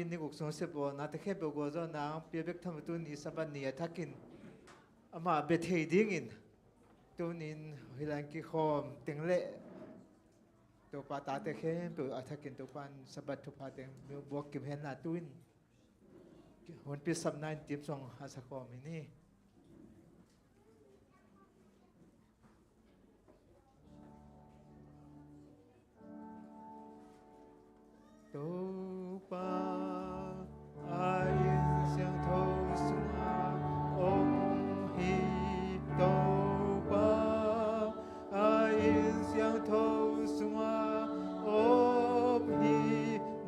in ni guk song se bo na te khe bo go zo na pe bek tham tu ni saban ni athakin ama be thei ding in tunin hilan ki khom tengle to pa ta te khe pe athakin to pan sabat thu pa te bo kim hen na tuin hon pi sab 9 tip song asa khom ni to pa ai xiang thâu sung a om hi to pa ai xiang thâu sung a om hi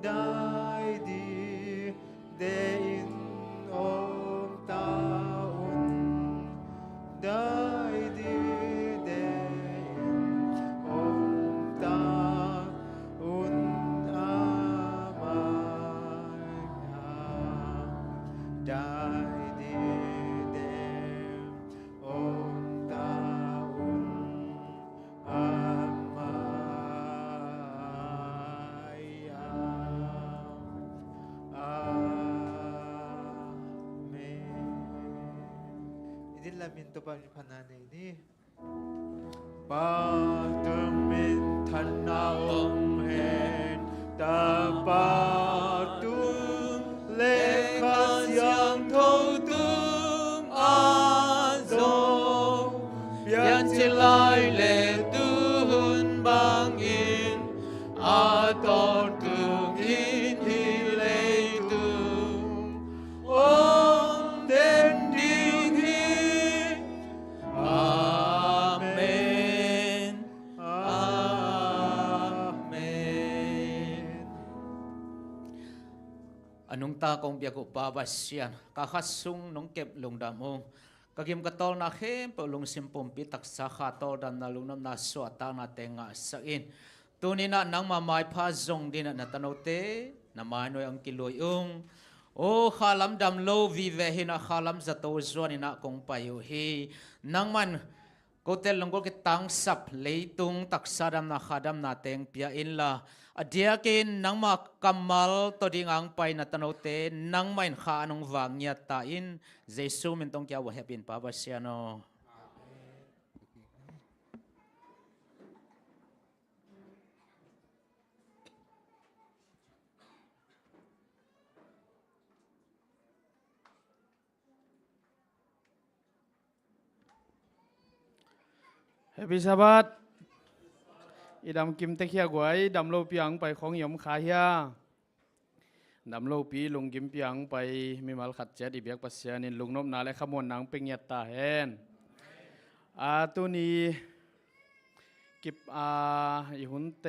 dai di de in om ta un dai di de in om ta un dai di de om ta un amaya amen idin lamin to pa phanane ni pa tum min than na om hen ta pa tum le yang thâu tum a zo bian chi lai le tu hun bang in a tor tung in hi le tu om den ding hi amen amen anung ta kong bia ko pa basian ka khasung nong kep lung damong kagim katol na khem po lung simpom pi taksa kha tol dan na lungnam na so ta na tenga sa in tunina nang mamai pha zong din na tanote na mai noi ang kiloi o khalam dam lo vi ve hina khalam zato zoni na kong payu hi nang man kotel longgol ke tang sap leitung taksa dam na khadam na teng pia in la adiakin nang ma kamal to ding ang pai na tanote nang main kha anong wangya ta in jesu min tong kya wa hepin pa basiano Happy Sabbath อีดำกิมเตะเขียกวยดำโลปียงไปของยมขาเฮียดำโลปีลงกิมปียงไปมีมัลขัดเจ็ดอีเบียกปัสเซียนินลุงนบนาและขมวนนางเป็งเงียตาแฮนตัวนี้กิบอีหุนเต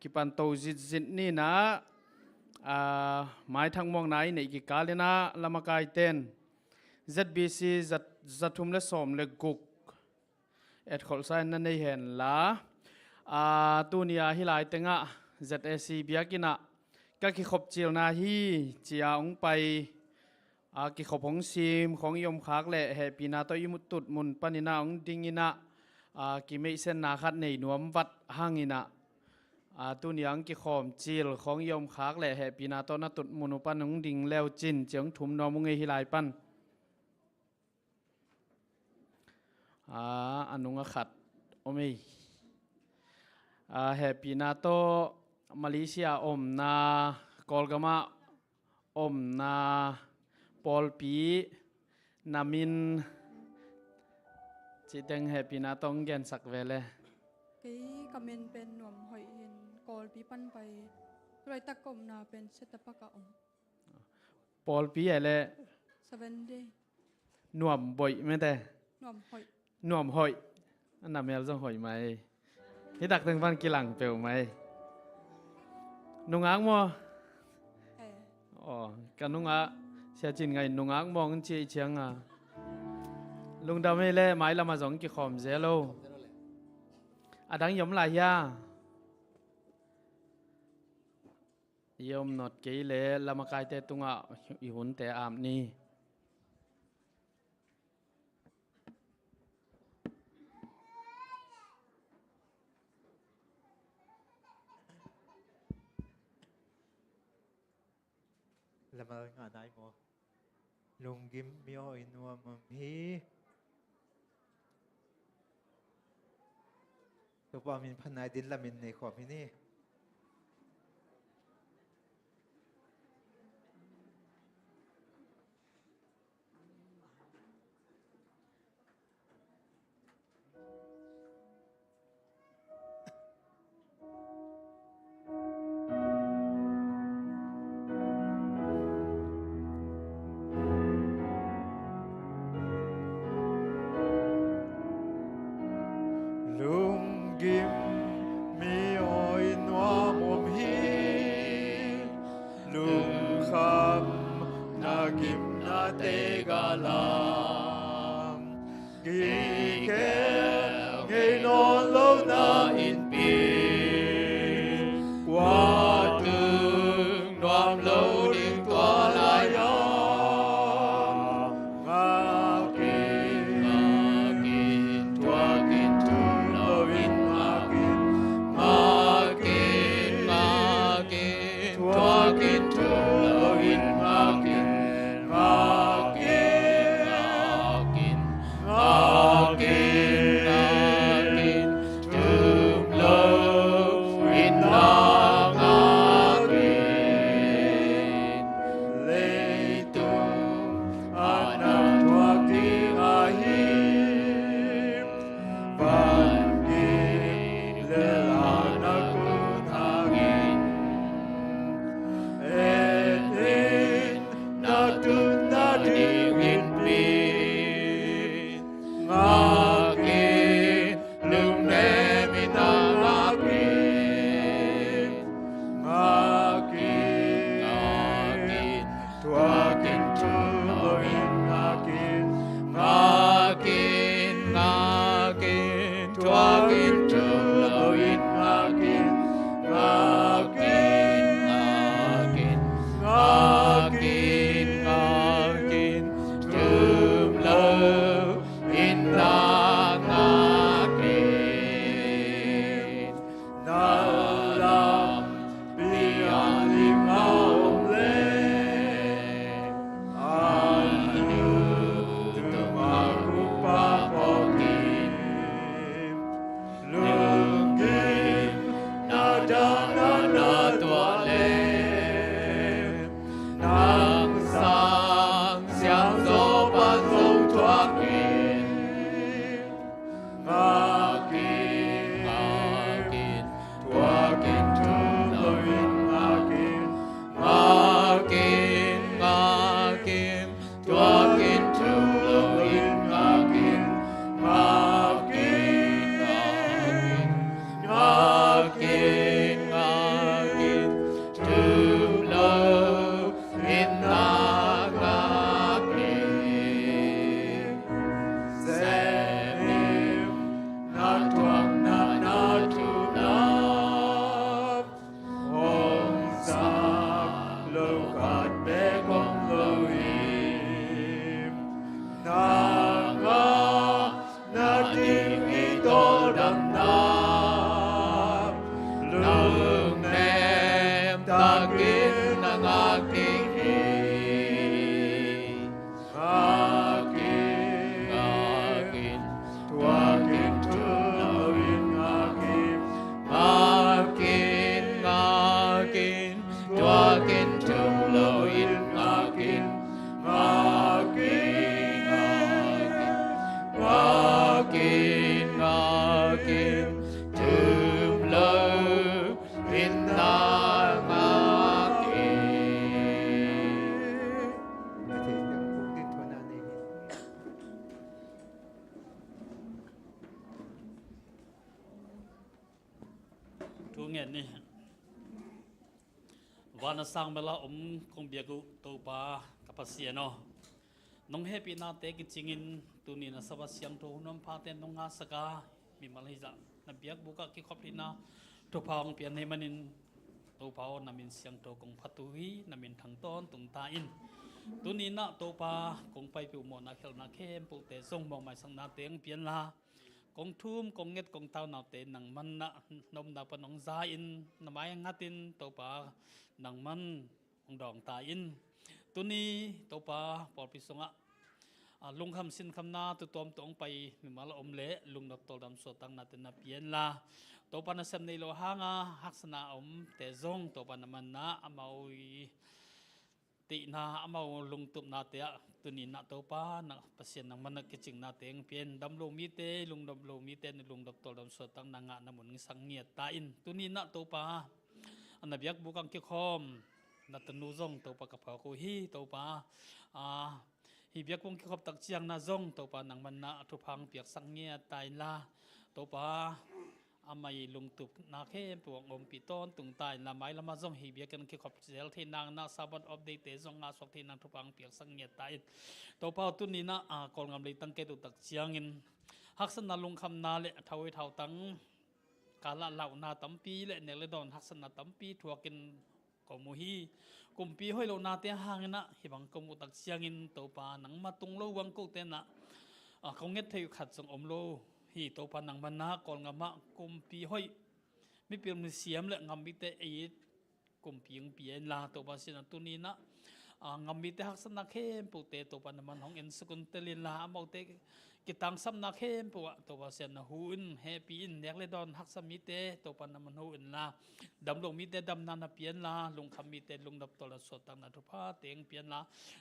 กิปันโตจิตนี่นะหมายทั้งมองไหนในกิกาเลนะละมากายเต้น ZBC จัดทุ่มและสมและกุกเอ็ดขอลไซน์นั่นได้เห็นละตัวนี้ฮิลายเตงะ ZSC เบียกินะก็กิขบจิลนาฮีจียองไปกิขบของซีมของยมคักและแห่ปีนาโตยมุตุดมุนปานินาองดิงินะกิเมเซนนาคัดในนวมวัดห้างินะตัวนี้อังกิขอมจิลของยมคักและแห่ปีนาโตนตุดมุนปันองดิงแล้วจินเจียงถุมนอมุงเอฮิลายปันอันนุงขัดโอเมแฮปปี้นาโตมาเลเซียอมนากอลกามะอมนาปอลปีนามินจิตังแฮปปี้นาโตงแกนสักเวลกีกำเนิดเป็นหน่วมหอยเห็นกอลปีปั้นไปรอยตะกมนาเป็นเซตปะกะอมปอลปีอะไร7 day หน่วมบ่อยไม่แต่หน่วมหอยหน่วมหอยอันนั้นแมวจะหอยไหมที่ตักถึงวันกี่หลังเปลวไหมนุ่งอ้างมัวอ๋อกันนุ่งอ้าเสียจินไงนุ่งอ้างมองเจียเชียงลุงดำไม่เล่ไม้ละมาสองกี่ขอมเซโลดังยมหลายยายมนอดกี่เล่ละมากายเตตุงอีหุ่นแต่อามนี่ ละมางานายหมอลุงกิมมีอ้อยนัวมัมฮีตัวปามินพนายดินละมินในขอบที่นี่ลุงกิมมีอ้อยนัวมัมฮีลุงคำนากิมนาเตกาลามกีแก่ไงนอนโลนาอินปีว่าถึงนวมโลดิงตัวลายงากินทัวกินทุนโลวินงากินทัวกินทุนโลวินงากินทุเงินนี่วันสร้างเวลาคงเบียกุตัวปากับเสียเนาะน้องเฮปีนาเตกิจริงตัวนี้นะสวัสดิ์ยังตัวน้องพาเต้นน้องอาสกามีมาเลยจ้ะนับเบียกบุกกิขอบลินาตัวพาวเปลี่ยนให้มันตัวพาวนามินเสียงตัวกงพัตุฮีนามินทั้งต้นตุงตาอินตัวนี้นะตัวปากงไปปิวหมอนาเข้านาเข้มปุเตส่งมองหมายสังนาเตียงเปลี่ยนลากงทุ่มกงเงียดกงเต้านาเตนังมันนะนมดาปนองซาอินนามายงัดอินตัวปานังมันองดองตาอิน ตุนี้ตัวปาปอปิสงะลุงคำสินคำนาตัวตอมตองไปมีมาละอมเละลุงดอกตอลดำสตังนาเตนาเปียนลาตัวปานะเซมในโลหางาฮักษณะอมเตซงตัวปานะมันนาอมาตินาอมาลุงตุบนาเตะตุนี้นาตัวปานะปัสเซียนนังมันนักกิจิงนาเตงเปียนดำโลมีเตลุงดำโลมีเตนลุงดอกตอลดำสตังนางะนามุนสังเงียตาอินตุนี้นาตัวปาอันนับยักบุกังเกี่ยคอมนัตนูซงตัวปากกระเพาคุฮีตัวปาฮิบยักวงคิขบตักเจียงนาซงตัวปานังมันนาทุพังเปียกสังเงียตายลาตัวปาอามัยลุงตุบนาเข้มปวงอมปีต้นตุงตายละไม้ละมาซงฮิบยักกันคิขบเจลที่นางนาซาบัดออฟเดตซงงาสกที่นางทุพังเปียกสังเงียตายตัวปาตุนี้นะกองกำลังตั้งเกตุตักเจียงอินฮักษณะลุงคำนาเลทาวเทาตังกาละเหล่านาตัมปีเลเนเลดอนฮักษณะตัมปีทัวกินก็มูฮีกุมปีห้อยโลนาเตหางนะฮิบังกมุตักเสียงอินตัวปานังมาตุงโลวังกุเตนะเขาเง็ดเทยขัดสงอมโลฮีตัวปานังมันนะก่อนงามะกุมปีห้อยไม่เปลี่ยนมือเสียมและงามมิเตอีกุมปีงปีนลาตัวปาสินะตุนี้นะงามมิเตฮักษณะเข้มปุเตตัวปานังมันของเอ็นสกุลเตลินลาเมาเตกิตังซัมนาเข้มปัวตัวปาเสียนหูอินแฮปปี้อินเด็กเลดอนฮักษมิเตตัวปานังมันหูอินลาดำลงมิเตดำนานาเปียนลาลงคำมิเตลงดับตลอดสดตังนาทุพาเตียงเปียนลา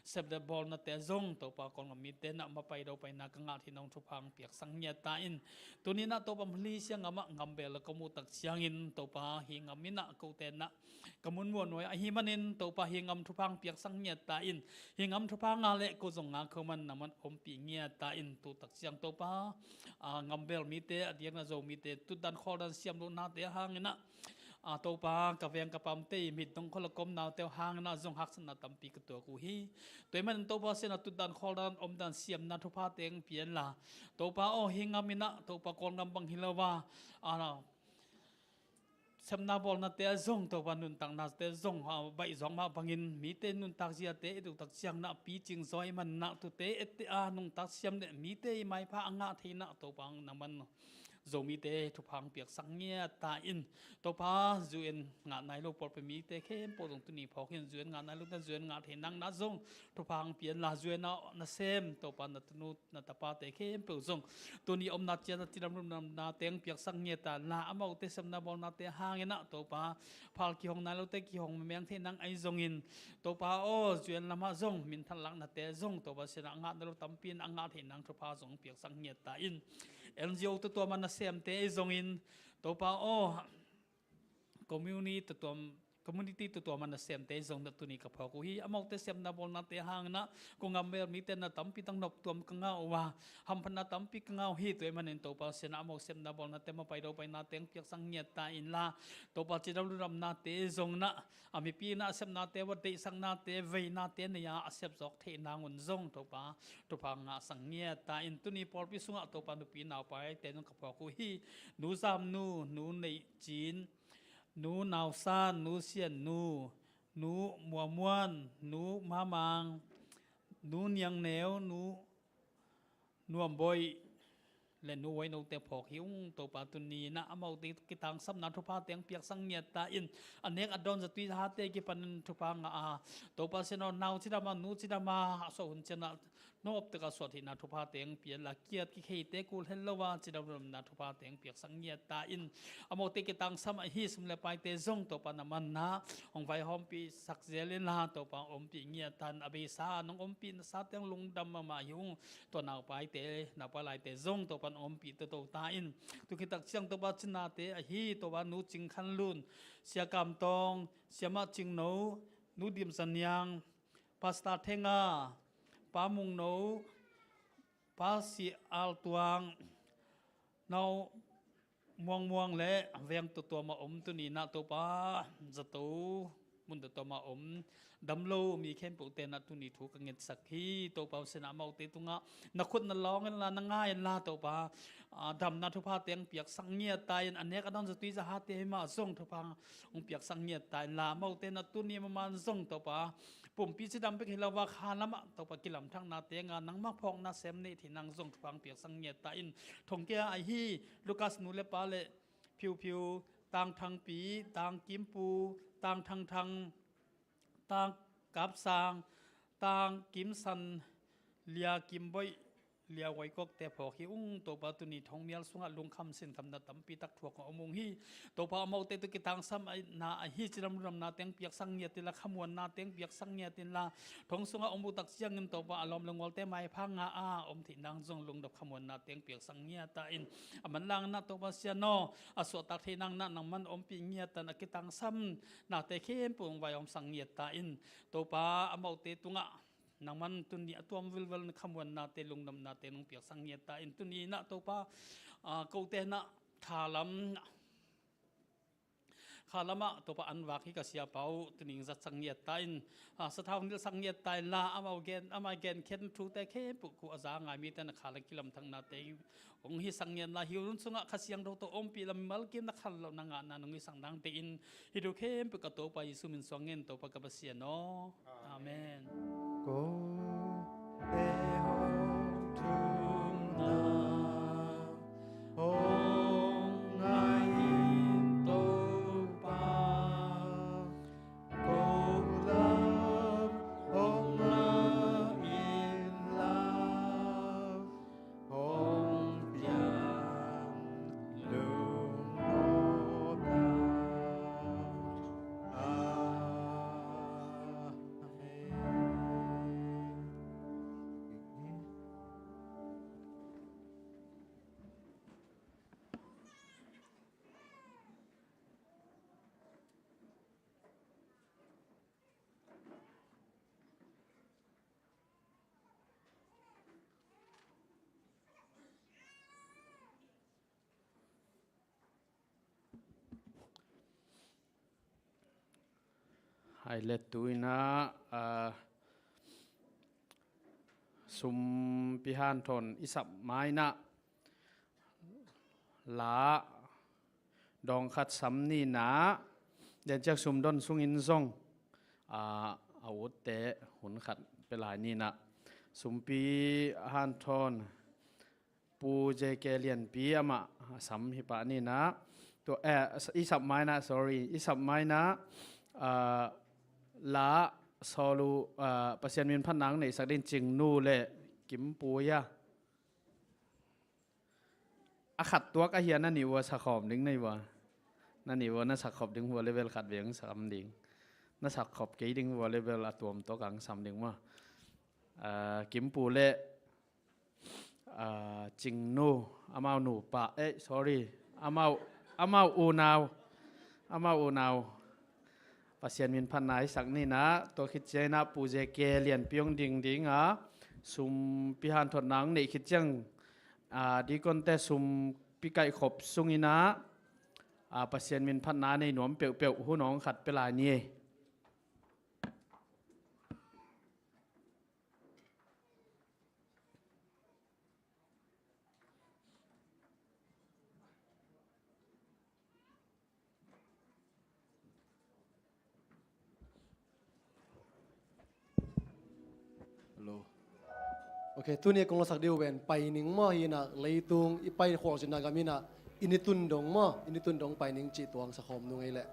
เซบเดบอลนาเตซงตัวปากองมิเตนะมาไปเราไปนากงาที่น้องทุพังเปียกสังเงียตาอินตัวนี้นะตัวปามลีเสียงงามเบลกมูตักเสียงอินตัวปาหิงามินะกูเตนะกมุนมวนไว้อหิมันินตัวปาหิงามทุพังเปียกสังเงียตาอินหิงามทุพังอาเลกูจงงาเขามันนามันอมปีเงียตาอินตัวตักเสียงตัวปางามเบลมิเตอดียงนาโจมิเตตุดันคอดันเสียมโลนาเตหางนะตัวปากะเวียงกะปั๊มเตมิดตงคนละกมนาวเตหางนะจงฮักษณะตัมปีกตัวกูฮีตัวมันตัวปาเสนตุดันคอดันอมดันเสียมนาทุพาเตงเปียนลาตัวปาโอหิงามินะตัวปากอนกำบังฮิลาวาสำนักบอลนัดเตะซงตัววันนุนตังนัดเตะซงใบซองมาบังอินมีเตนุนตักเสียเตะตุตักเสียงนักปีจิงซอยมันนักตุเตะเตะนุนตักเสียมเนี่ยมีเตะไม่พาอ่างที่นักตัวบังนักมันโจมีเตทุพังเปียกสังเงียตาอินตัวพาจูเอ็นงานนายลูกปอดไปมีเตะเข้มปอดตรงตุนีพอเห็นจูเอ็นงานนายลูกนั่นจูเอ็นงานเห็นนังนัดซงทุพังเปลี่ยนลาจูเอ็นนัดเซมตัวปานัดตุนุนัดตาปาเตะเข้มเปิดซงตัวนี้อมนัดเจนัดที่ดำรุนนาเตงเปียกสังเงียตาลาอมาอุเตสมนาบอลนาเตหางเงนะตัวปาพาลกี่ห้องนายลูกเตะกี่ห้องเมียงเทนังไอซงอินตัวปาโอจูเอ็นละมาซงมินทันหลังนาเตะซงตัวปาเสนางานนายลูกตั้มปีนงานเห็นนังทุพาซงเปียกสังเงียตาอินNGO ตัวมันเสียมเตะซงอินตัวปาโอcommunity ตัวมันเสียมเตะซงดัตุนีกับพอกูฮีอมอกเตเสียมนาบอลนาเตหางนะกูงามเบลมีเตนะตั้มปีตั้งนบตัวมกังเอาว่าหัมพนาตั้มปีกังเอาฮีตัวมันเองตัวปาเสนาอมอกเสียมนาบอลนาเตมาไปเราไปนาเตงเปียกสังเงียตาอินลาตัวปาจิดาลุรำนาเตซงนะอามีปีนาเสียมนาเตวัดเตสังนาเตเวนาเตเนียเสียบจอกเทนางุนซงตัวปาตัวพังงาสังเงียตาอินตุนีพอลพิสุงะตัวปานุปีนาวไปเตนกับพอกูฮีนูซามนูในจีนนูนาวซานนูเซียนนูมัวมวนนูมามางนูเนียงแนวนูนวมบอยและนูไว้นูเตพอกหิวตัวปาตุนีนะอมาติกิตังสัมนาทุพาเตียงเปียกสังเงียตาอินอันเนกอดอนจะตุยหาเตกิปันทุพางตัวปาเสนนาวจิดามานูจิดามาสหุนเจนะนอบตะกสวดหินาทุพาเตียงเปียละเกียรติเขยเตกูเฮลวาจิดารุมนาทุพาเตียงเปียกสังเงียตาอินอมาติกิตังสัมหิสมเลไปเตซงตัวปานามันนะองไฟหอมปีสักเจลินลาตัวปาอมปีเงียตันอเบซาน้องอมปีนซาเตียงลุงดำมายุงตัวนาวไปเตนาวปลายเตซงตัวปานอมปีตัวตาอินตุกิตักเสียงตัวบาชนาเตอฮีตัวบานูจิงคันลุนเสียกำตองเสียมาจิงนูดิมสัญญางปาสตาเทงาปามุงปาสีอัลตวงนาวม่วงและเวียงตัวมาอมตัวนี้นะตัวปาจะตูมุนตัวมาอมดำโลมีเข้มปุเตนัตุนีถูกเงินสักทีตัวปาเสนามาอุเตตุงะนักขุดนักร้องนักง่ายนักตัวปาดำนักทุพาเตียงเปียกสังเงียตายอันนี้ก็ต้องจะตุยจะหาเตมาส่งทุพังองเปียกสังเงียตายลามาอุเตนัตุนีมาส่งตัวปาปุ่มปีศดำไปเห็นเราว่าคาละมะตัวปากิลำทั้งนาเตียงนังมักพองนาเซมนี่ที่นังส่งทุพังเปียกสังเงียตายทงเกียไอฮีลูกัสนูเลปาเลผิวต่างทางปีต่างกิมปูต่างทางต่างกับสาง ตางกิมสันเลียกิมบอยเลียไว้ก็แต่พอขี้ตัวปาตุนีทองเมียลสุงะลุงคำเส้นคำนัดตั้มปีตักถั่วของอมงฮีตัวปาเมาเตตุกิตังซ้ำนาฮีจิรำรำนาเตียงเปียกสังเงียติละขมวนนาเตียงเปียกสังเงียติละทองสุงะอมบุตักเสียงเงินตัวปาอารมณ์ลงวอลเตไม้พังงาอมถิ่นนางจงลงดอกขมวนนาเตียงเปียกสังเงียตาอินมันลางนาตัวปาเสียนอสวดตักเทนังนานังมันอมปีเงียตันกิตังซ้ำนาเตเข้มปุ่งไว้อมสังเงียตาอินตัวปาเมาเตตุงะนังมันตุนีตัวมวิลวิลขมวนนาเตลงนำนาเตนงเปียกสังเงียตาอินตุนีนะตัวป้าเกาเตนะขาลำตัวป้าอันวักฮิกาเสียเปาตุนีจัดสังเงียตาอินสถาวันสังเงียตาอินละอามาเกนเข็นทูเตเข้ปุกุอาจางามีแต่นักขาลังกิลำทั้งนาเตองฮิสังเงียนละฮิวรุนสุงะขเสียงเราตัวอมปีลำมัลกิมนักขันเรานางานนางฮิสังนางเตอินฮิดูเข้มปุกตัวป้ายิสุมินสวงเงินตัวป้ากบเสียโนอาเมนGo home to now. Hong ai in tô ba. Go love, hong in love. Hong pian lung mo da. I let tuina sum pihan thon isap mai na la dong khat sam ni na den jak sum don sung in zong awut te hun khat pe lai ni na sum pi han thon pu je ke lian pi ama sam hi pa ni na to isap mai na sorry isap mai na la solu pasien min phan nang nei sak din jing nu le kim pu ya a khat tua ka hian na ni wa sa khom ding nei wa na ni wa na sa khop ding wa level khat weng sam ding na sa khop ke ding wa level atom to kang sam ding ma kim pu le jing nu amau nu pa sorry amau u now pasien min phan nai sak ni na to khit che na pu je ke lian piong ding sum pi han thot nang nei khit chang di kon te sum pi kai khop sungina pasien min phan na nei nom pe hu nong khat pe la ni Okay, tu ni kong sak diu wen pai ning mo hi na leitung I pai khol jin na gamina initun dong pai ning chi tuang sa khom nu ngai le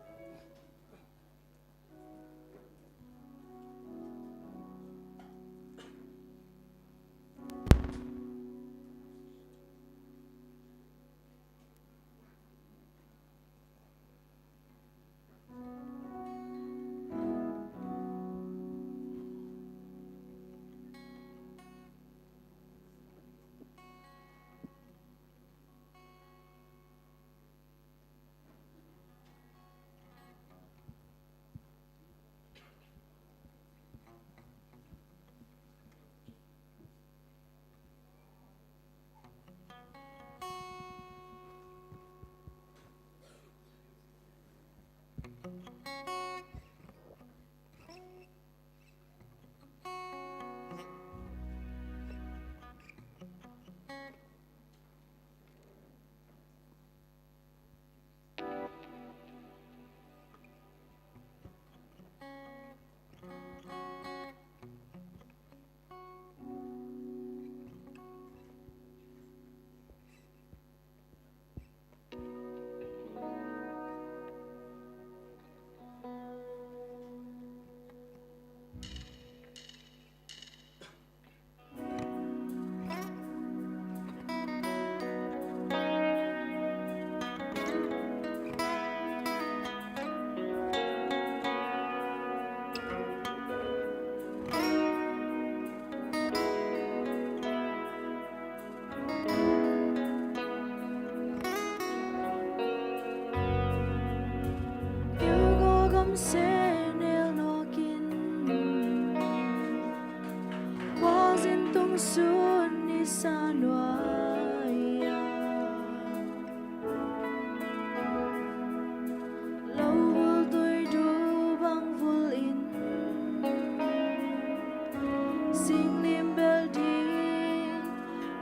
sun ni sanwa ya lâu vul tôi du bang vul in sing lim bel din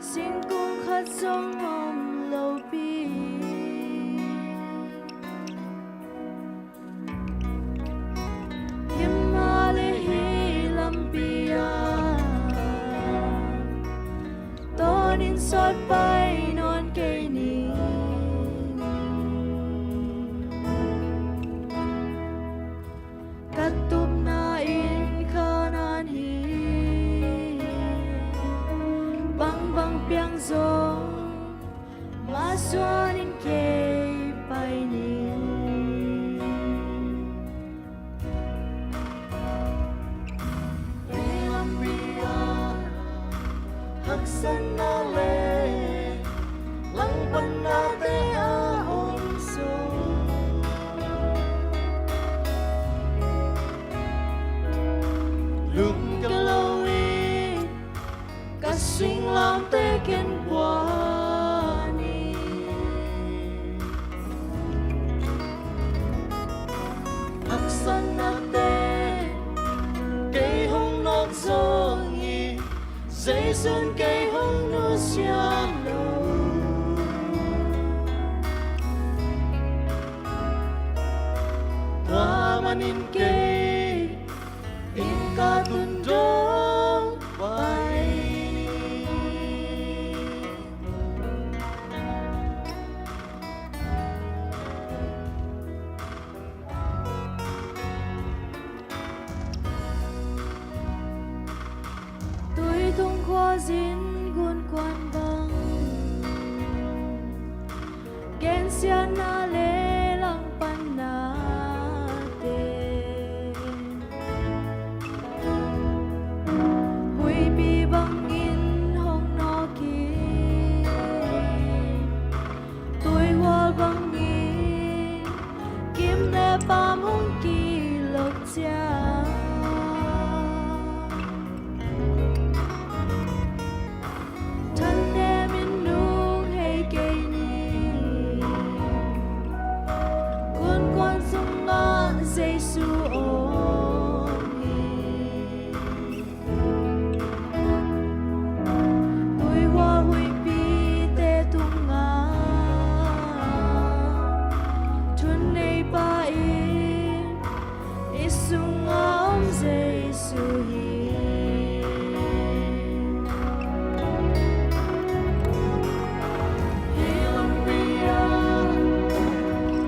sing kung khat song om lâu pi himale hi lampia tonin sot pai non ke ni katup na in khanan hi bang bang piang zong ma suan in ke pai ni san na le lang pan na te a hong so lung ka lowi ka sing lam te ken bwa ni hak san na te ke hong nok zong yi dây xuân cây hông nu xiang lâu hoa manin cây in ca tun dong bay tung khoa zin gun quan bang gen xian na le lang pan na te hui bi bang in hong no ki tôi hoa bang in kim le pam hong ki lok cha Giêsu ôm tôi hoa hui pi te tung nga chun nei pa in isung om Giêsu hi hilang pia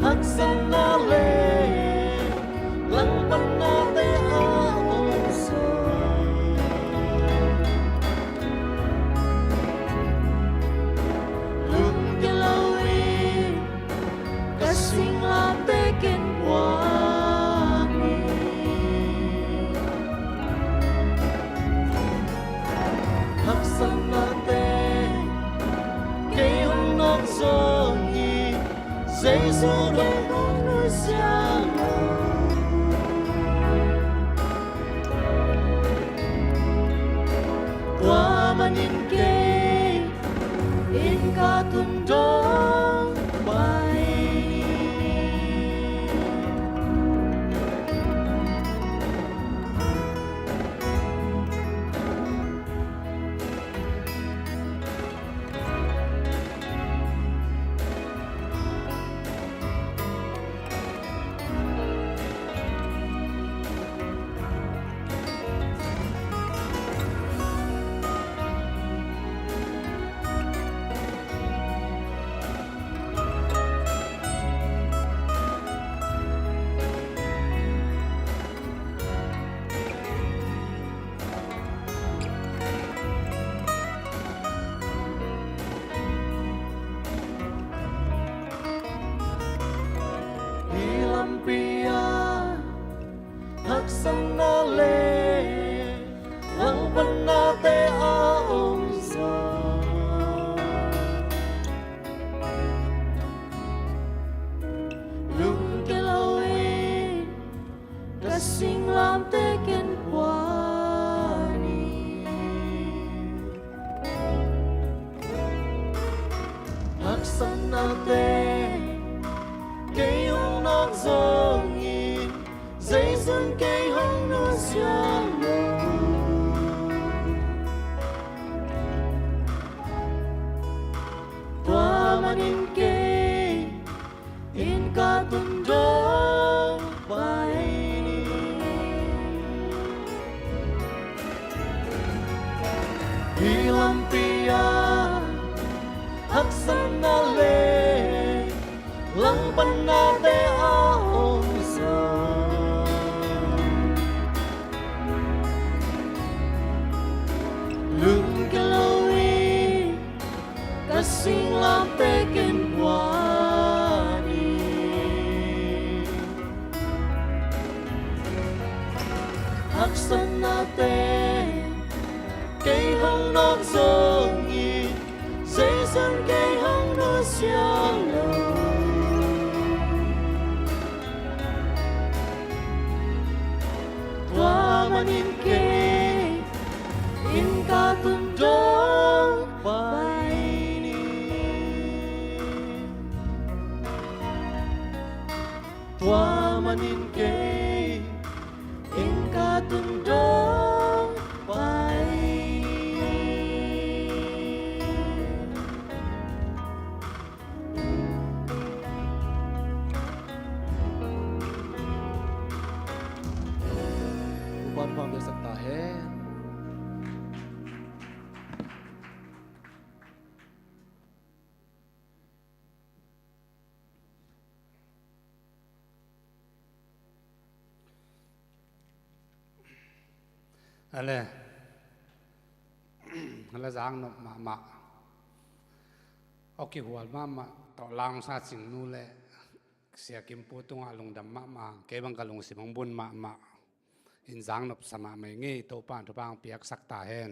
hak san na le lang pan na te a hong so lung ke lowi ka sing lam te ken wa ni hak san na te ke hong nok zong yi Giêsu dong hong nu xiang qua manin ke in ka tun dong bai tê cây hồng nóc dông y dây xuân cây hồng nó xa lâu tua manin kê in ca tuần rong bay ni hilang pia haksan na le lang pan na te ahong sa lưng cái lâu y kasing lam te ken qua ni haksan na te cây hồng nóc dông y dây dần cây hồng nó xa lâu tua manin kê in ca tuần rong bay ni tua manin kê in ca tuần rong bay Ubanความได้สักตาแห่อะไรอะไรจางนกมาโอเคหัวมาต่อลางซาสิงนู่นแหละเสียกิมปูตุงอาลงดำมาเก็บังกะลงสิมังบุญมาอินจางนกสมาไม่งี้โตป้านทุบางเปียกสักตาแหน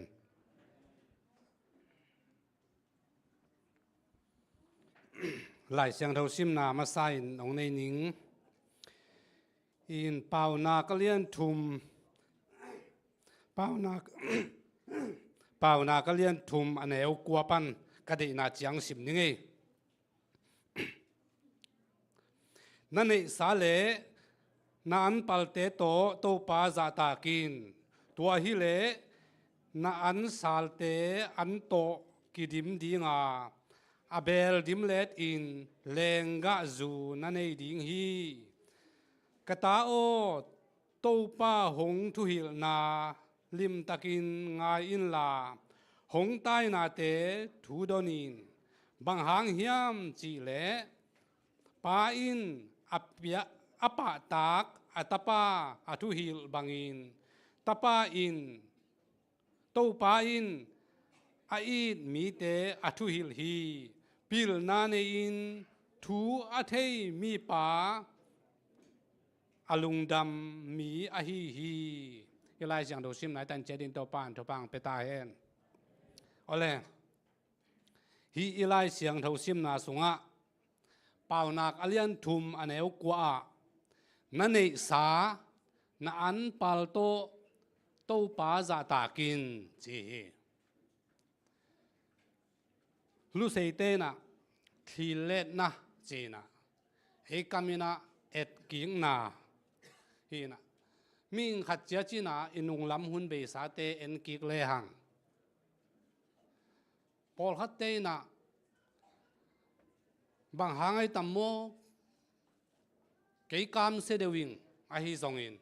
หลายเสียงเท่าซิมนามาใส่หนองในนิงอินเป่านาก็เลี้ยนทุมเป่านาก็เลี้ยนทุมอันเหนวกัวปันกระดินาจียงสิมนี่ไงนั่นเองสาเลนาอันปัลเตโตปาจาตากินตัวฮิเลนาอันสาลเตอันโตกิดิมดีงาอาเบลดิมเลดอินเลงกะจูนั่นเองดิงฮีกตาโอโตปาหงทุหิลนาลิมตะกินงายอินลาหงใต้นาเตทูดอนินบางหางเฮียมจีเลปาอินอเปียอปะตากอัตปาอทุหิลบางอินตปาอินโตปาอินอาอีดมีเตอทุหิลฮีปิลนาเนอินทูอเทมีปาอลุงดำมีอหีฮียลายเสียงดูซิมไหนตันเจดินตัวปานตัวปังไปตายเองเอาเลยฮียลายเสียงดูซิมนาสุงะเป่านักอเลียนทุมอันเอวกว่านั่นเองสาณอันปัลโตปาจาตากินจีลูเซเตนะทีเล็ดนะจีนะเฮกามินะเอ็ดกิงนาฮีนะมิงขัดเจ้าจีน่าอินุงลำหุ่นเบสาเตเอ็นกิกเลหังพอลขัดเตนะบางหางไอตัมโมเกี่ยกามเสดวิงอาฮิซองอิน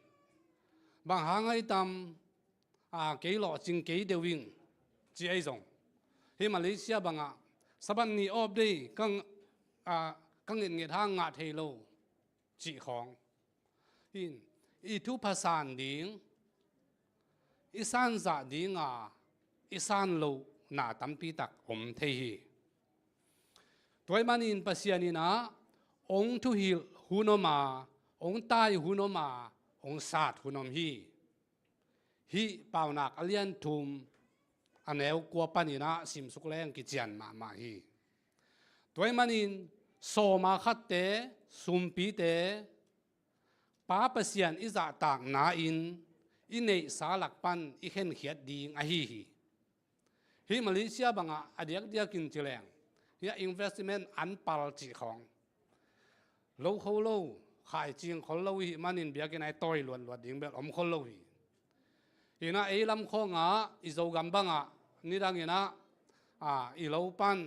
บางหางไอตัมเกี่ยหล่อจิงเกี่ยเดวิงจีไอซองที่มาเลเซียบางสบันนีออบดีกังเงินเงินทางงาเทโลจีของอินอีทุภาษาดิ่งอีสานจะดิ่งอีสานโลนาตัมปีตักอมเทฮีตัวมันอินปัสยานีนะองทุหิลหุนมาองตายหุนมาองศาสตร์หุนมฮีเป่านักอเลียนทุมอันเอวกัวปันินะสิมสุกแรงกิจยันมาฮีตัวมันอินโซมาขัดเตสุมปีเตป้าเปเซียนอิจาต่างนาอินในสาลักปันอีเห็นเขียดดีงฮีมาเลเซียบังอดียกกินจิแรง ฮีย investment อันปัลจิของโลเขาโลขายจริงคนโลหิมันอินเบียกินไอต้อยล้วนๆดิ่งแบบอมคนโลหิฮีน่ะไอ้ลำคงอิโซกัมบังนี่ดังฮีน่ะอีโลปัน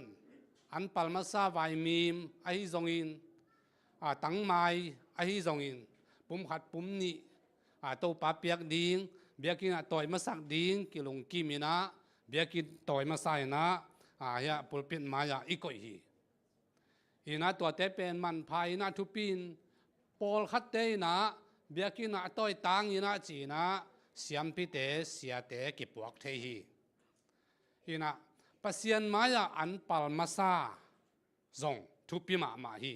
อันปัลมาซาไวมีมไอฮิซงอินตั้งไม้ไอฮิซงอินปุ่มขัดปุ่มนี่ตัวปาเปียกดิ่งเบียกินต่อยมาสักดิ่งกิลงกิมินะเบียกินต่อยมาใส่นะเฮียปุลปินมายาอีกอยฮีน่ะตัวเตเป็นมันพายน่ะทุปินปอลขัดเตนะเบียกินต่อยตังฮีน่ะจีนะเสียมพิเตเสียเตกิปวกเทฮีน่ะปัสยันมายาอันปัลมาซาซงทุปิมาฮี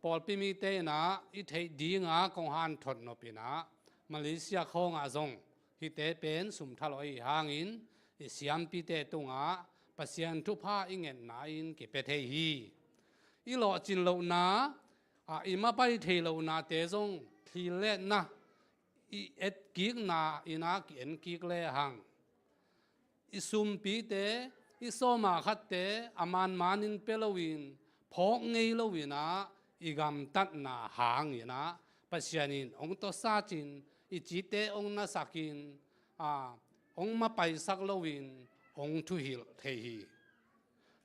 ปอลปิมิเตนะอิเทดีงากงฮันทดนปินะมาเลเซียคงซงฮิเตเป็นสุมทลอยหางอินเสียมพิเตตุงปัสยันทุพาอิงเงินนาอินกิเปเทฮีอีหลอจินโลนาอิมาไปเทโลนาเตซงทีเลนะอีเอ็ดกิกนาอินากิเอ็นกิกเลหังอิสุมปีเตอิโซมาขัดเตอามันมานินเปลวินพอกเงยลวินะอีกำตัดนาหางอีนะปัจจัยนินองตัวซาจินอิจิเตองนาสักินองมาไปสักลวินองทุหิลเทฮี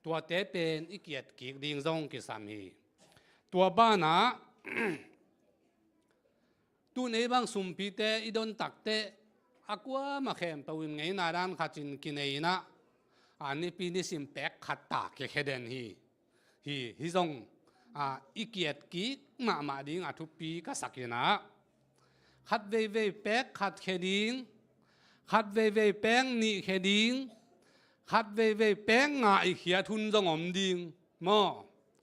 ตัวเตเป็นอีเกียรติกิกดิงซงกิสามีตัวบ้านะ ตูในบางสุมปีเตอีดนตักเตอากว่ามาเข้มปวิมไงนาดานขัดจินกินเอนะอันนี้ปีนี้สิมแปกขัดตากเขเดนฮีซงอีเกียรติกิกมาดิ้งทุกปีก็สักนะขัดเวแปกขัดเขดิ้งขัดเวแปงนี่เขดิ้งขัดเวแปงงาอีเขียทุนจงอมดิ้งมอ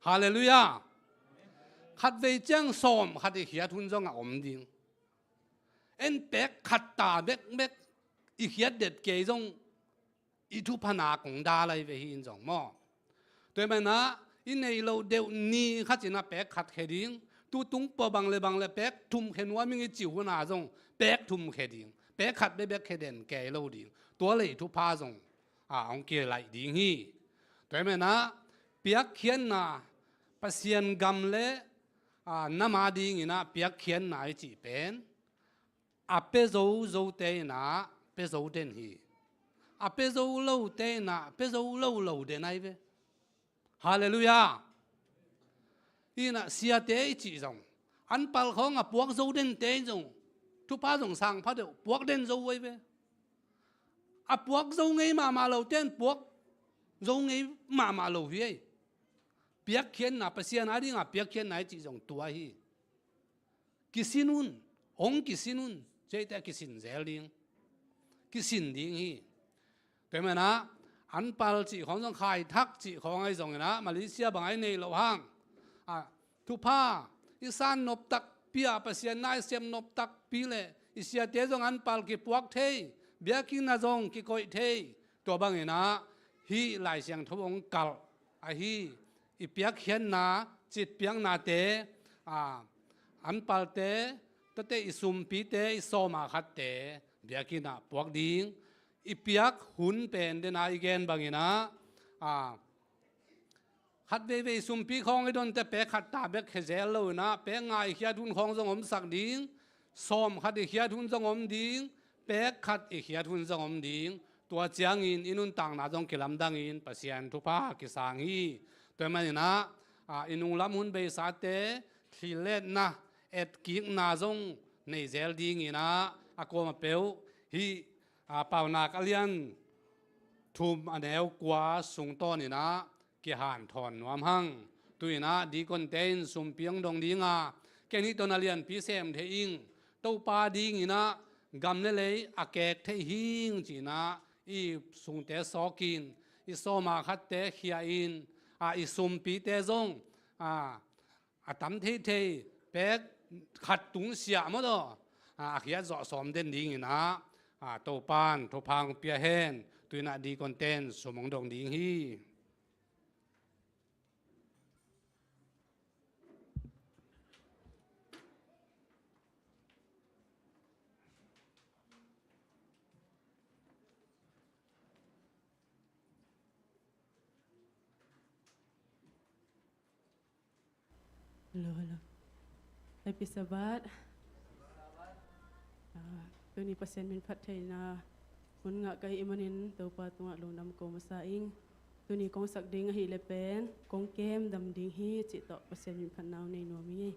ฮาเลลูยาขัดเวเจ้งสมขัดอีเขียทุนจงอมดิ้งเอ็นแปกขัดตาเบกอีเขียเด็ดเกยจงอีทุพนากงดาเลยเวหินจงมอตัวมันนะอินในเราเดวนี่ขัดจินะแปกขัดเขดิ้งตูตุงปอบังเลยแปกทุ่มเขนว่ามิงจิวนาจงแปกทุ่มเขดิ้งแปกขัดเบกเขเดนแกเราดิ้งตัวเลยทุพาจงองเกลัยดิ้งฮีตัวมันนะเปียกเขียนนาปัสยันกำเลน้ำมาดิ้งนะเปียกเขียนนาจีเป็นเปโซเตนะเปโซเดนฮีเปโซโลเตนะเปโซโลเดนไอเวฮาเลลูยาอีน่ะเสียเตอีจีจงอันปัลของปวกโซเดนเตจงทุพาจงสั่งพระเดียวปวกเดนโซไว้เวปวกโซไงมาโลเตนปวกโซไงมาโลเฮียเปียกเขียนนะปัสยันอะไรเปียกเขียนไหนจีจงตัวฮีกิสินุนองกิสินุนเจ้าแต่กิสินเซลลิงกิสินดิ้งฮีแต่เมื่อนะอันปัลจีของต้องขายทักจีของไอ้ส่งนะมาเลเซียบางไอ้ในเราห้างทุพาอิสานนบตักเปียปัสยันนายเสียมนบตักปีเลอิเสียเตจงอันปัลกิปวกเทเบียกินนาจงกิโกยเทตัวบางไอ้นะฮีหลายเสียงทวงกัลฮีอีเปียกเขียนนาจิตเปียงนาเตอันปัลเตตั้งแต่อิสุมปีเตอิโซมาขัดเตเบียกินะปวกดิ้งอีเปียกหุ่นเป็นเดนายเกนบางอีนะขัดเวสุมปีของไอ้ดนแต่เปขัดตาเบกเขเซลเลยนะเปง่ายเขียทุนของสงมสักดิ้งซ้อมขัดเขียทุนสงมดิ้งเปขัดเขียทุนสงมดิ้งตัวเจียงอินุนต่างนาจงกิลำดังอินปัสยันทุพากิสางฮีตัวมันนะอินุลำหุ่นเบสาเตทีเล็ดนะเอ็ดกิกนาจงในเซลดิ้งอินะอากมาเปียวฮีเป่านาคเลียนทุมอันเอวกว่าสูงต้นนี่นะเกี่ยหันถอนวามหังตุยนะดีคนเต้นสุมเปียงดงดีงาแค่นี้ตัวนาเลียนพิเศษเทอิงเต้าปาดีงี้นะกำเลยอาแกกเทหิงจีนะอีสูงเตะสอกินอีโซมาคัดเตะเขียอินอีสุมปีเตะจงตั้มเทเป๊กขัดตุงเสียมั้งตัวเขียจ่อสอมเด่นดีงี้นะโตปานโตพังเปียเฮนตุยนาดีคอนเทนสมองดงดิ้งฮี Halo. Tapi sahabat, tu ni pasien min phat thai na mun ngak kai imanin tau pa tunga long dam ko masaing tu ni kong sak ding hi le pen kong kem dam ding hi chi to pasien min phat naw nei no mi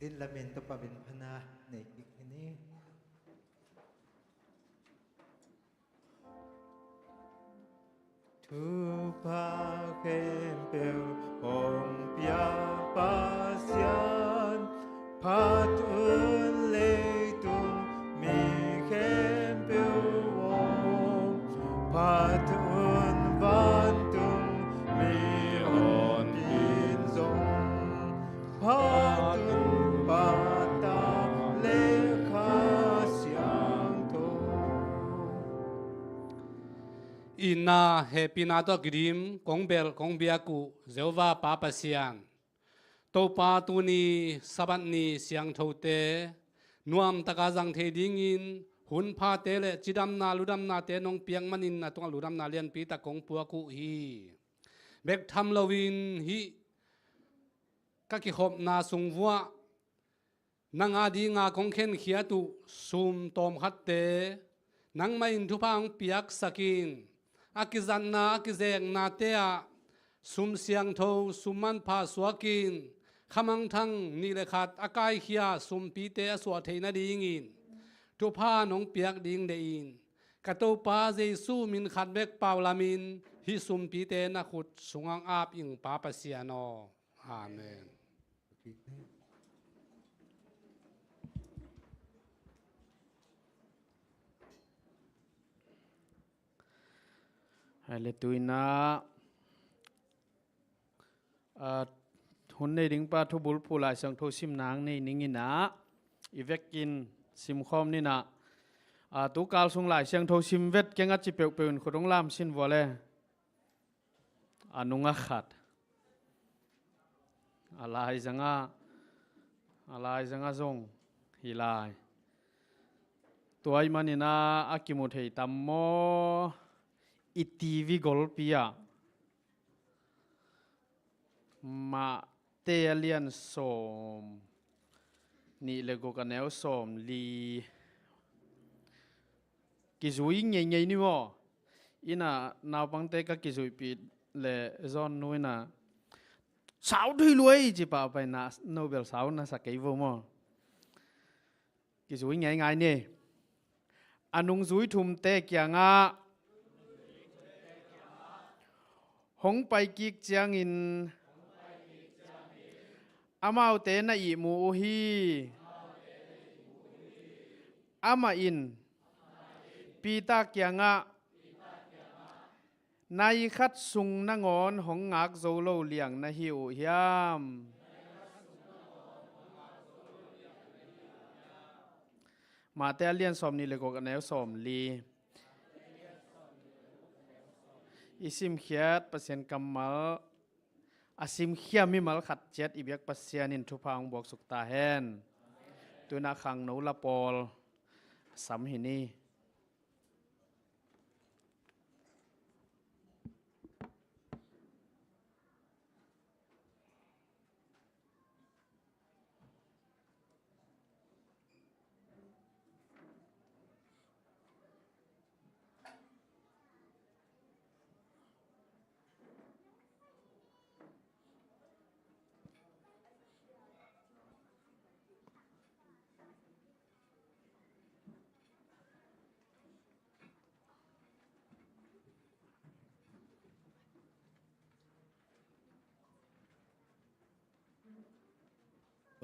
ดินละเมนตปะเป็นพนาในอีกนี้ทุพาเข้มเปียวหงเปียปาเซียนพาตุนเลยตุงมีเข้มเปียววงพาตุนวันตุงมีหอนยินทรงพาตุนปาตาเลขาเสียงโทอินาเฮปินาตอกริมกงเบลกงเบียกุเจวาปาปะเซียนโตปาตูนีสบันนีเสียงโทเตนวมตะกาจังเทดิงินหุนพาเตเลจิดัมนาลุดัมนาเตนงเปียงมันินนาตงลุดัมนาเลียนปีตะกงปัวกุฮีเบกทำลวินฮีกะกิขบนาสุงวัวนางอาดีงากงเข็นเขียตุซุมตอมขัดเตนังไม่อินทุพังเปียกสกินอากิจันนาอากิเซงนาเตะซุมเสียงโทซุมมันพาสวกินขมังทังนี่เลขัดอากายเขียซุมปีเตะสวเทนดีงินทุพานงเปียกดิงเดอินกะโตปาเจซูมินขัดเบกเปาลามินฮิซุมปีเตนะขุดสุงังอาบอิงปาปะเสียนออาเมนให้เลตุยนะหุนในดิงปาทุบุลผู้ลายสังโทซิมนางในนิงินะอีเวกกินซิมคอมนี่นะตุกาลสุงลายเสียงโทซิมเวทเกงัดจิเปียวเปียวขดงลามสินวอเลนุงขัดอะไรจังซงฮิลายตัวอีมันนี่นะอากิมุเทยตัมโมอิทีวีกอลปียมาเตเลียนสมนี่เลโกกันแนวสมลีกิจุยใหญ่ๆนี่วะอิน่ะนาวปังเตกกิจุยปีเลจอนนู้นน่ะสาวด้วยรวยจีป่าไปนะโนเบลสาวน่ะสักกี่วมั้งกิจุยใหญ่ๆนี่อันนุงจุยทุ่มเตกยังอ่ะหงไปกิกเจียงอินอามาเตนะอีมูฮีอามาอินปีตาเกียงะนายคัดสุงนงอนหงงักโซโลเลียงนะหิวเฮียมมาเตเลียนสอมนี่เลยก็กันแนวสอมลีอิซิมเขียดเปอร์เซ็นต์กำมัลอาซิมเขียมิมัลขัดเจ็ดอีเบียกปัสเซียนินทุพังบอกสุกตาแฮนตัวนาขังนูละปอลสัมหินี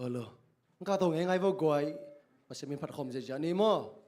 lo nga to ngai vo goi ma se min phat khom je jani mo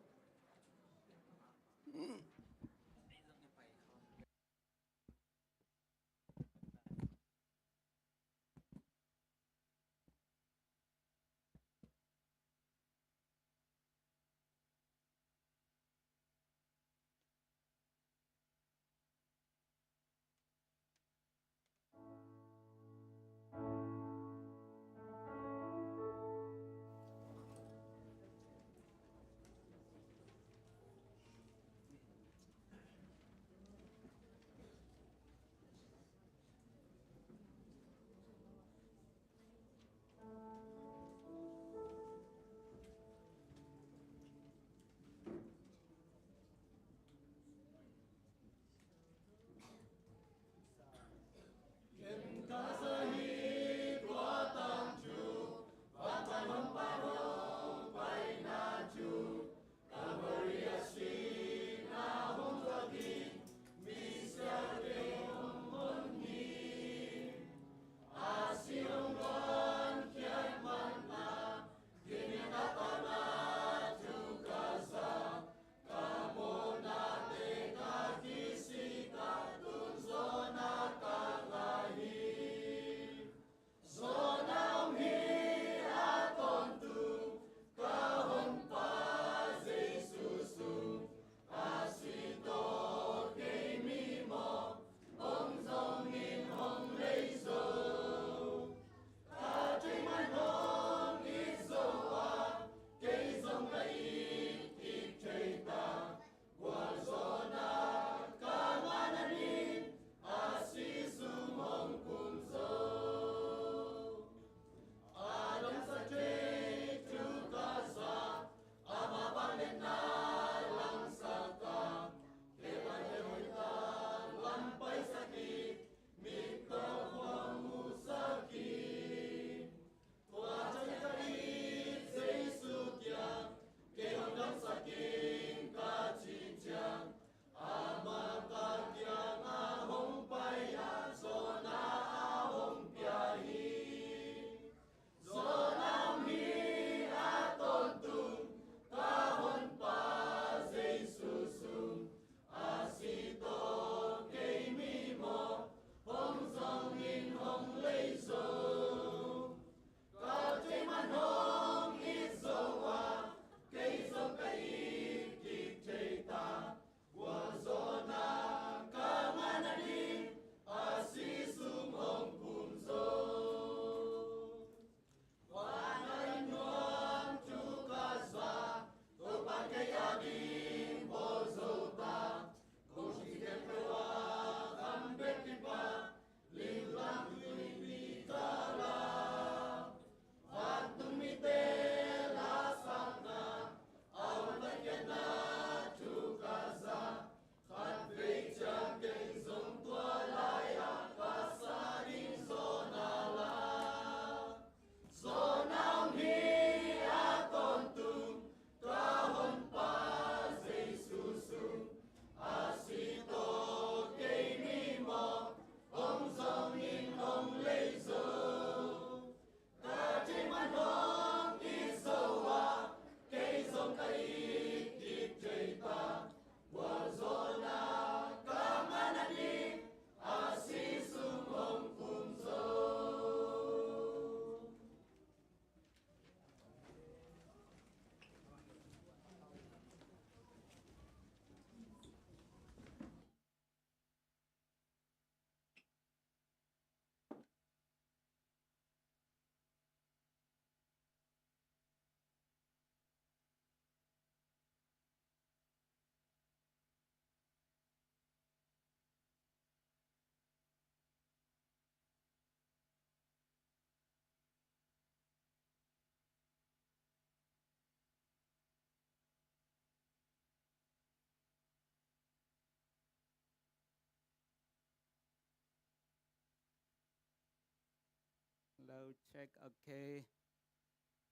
Sound check. Okay.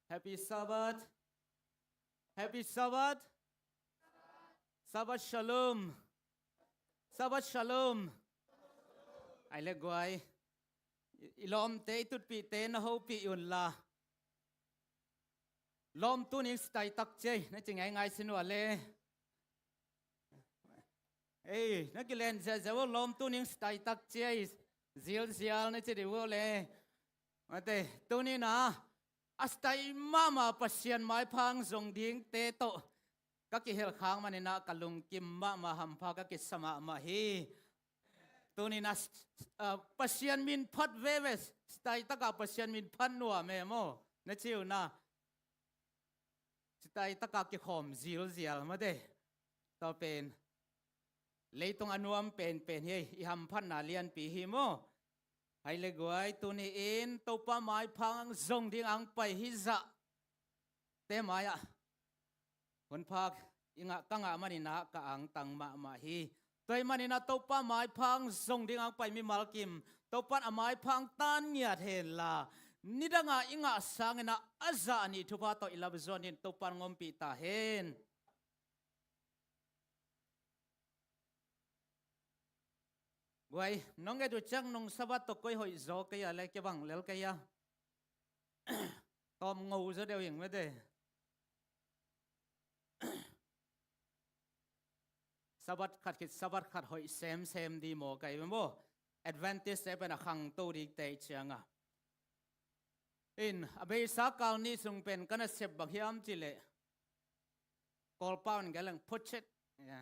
Happy Sabbath. Happy Sabbath. Sabbath Shalom. Sabbath Shalom. Ai le guai. Ilom te tut pi te na ho pi yun la. Lom tu ni stai tak che na chi ngai ngai sinwa le. Ei, na ki len za za lom tu ni stai tak che zial na chi de wo le. Mate tu ni na astai mama pasien mai phang zong ding te to. Ka ki hel khang manina kalung kim ma ham pha ka ki sama ma hi. Tu ni na pasien min phat veves stai taka pasien min phan nuwa me mo na chiu na stai taka ki khom zial ma de to pen leitong anuam pen he I ham phan na lian pi hi mo hai le guai tu ni in to pa mai phang zong ding ang pai hi za te maya hun phak inga kanga manina ka ang tang ma hi toy manina to pa mai phang zong ding ang pai mi malkim to pan amai phang tan nya then la nidanga inga sangena aza ni thupa to ilabzon in to pan ngom pi ta hen guai nong edu chang nong sabat to koi hoi zo ke ya le ke bang lel ke ya tom ngou zo deu yeng me de sabat khat hoi sem di mo kai mo advantage se pen a khang to ri te changa in abai sa kal ni sung pen kana sep bak hiam chile kol paun galang phochet ya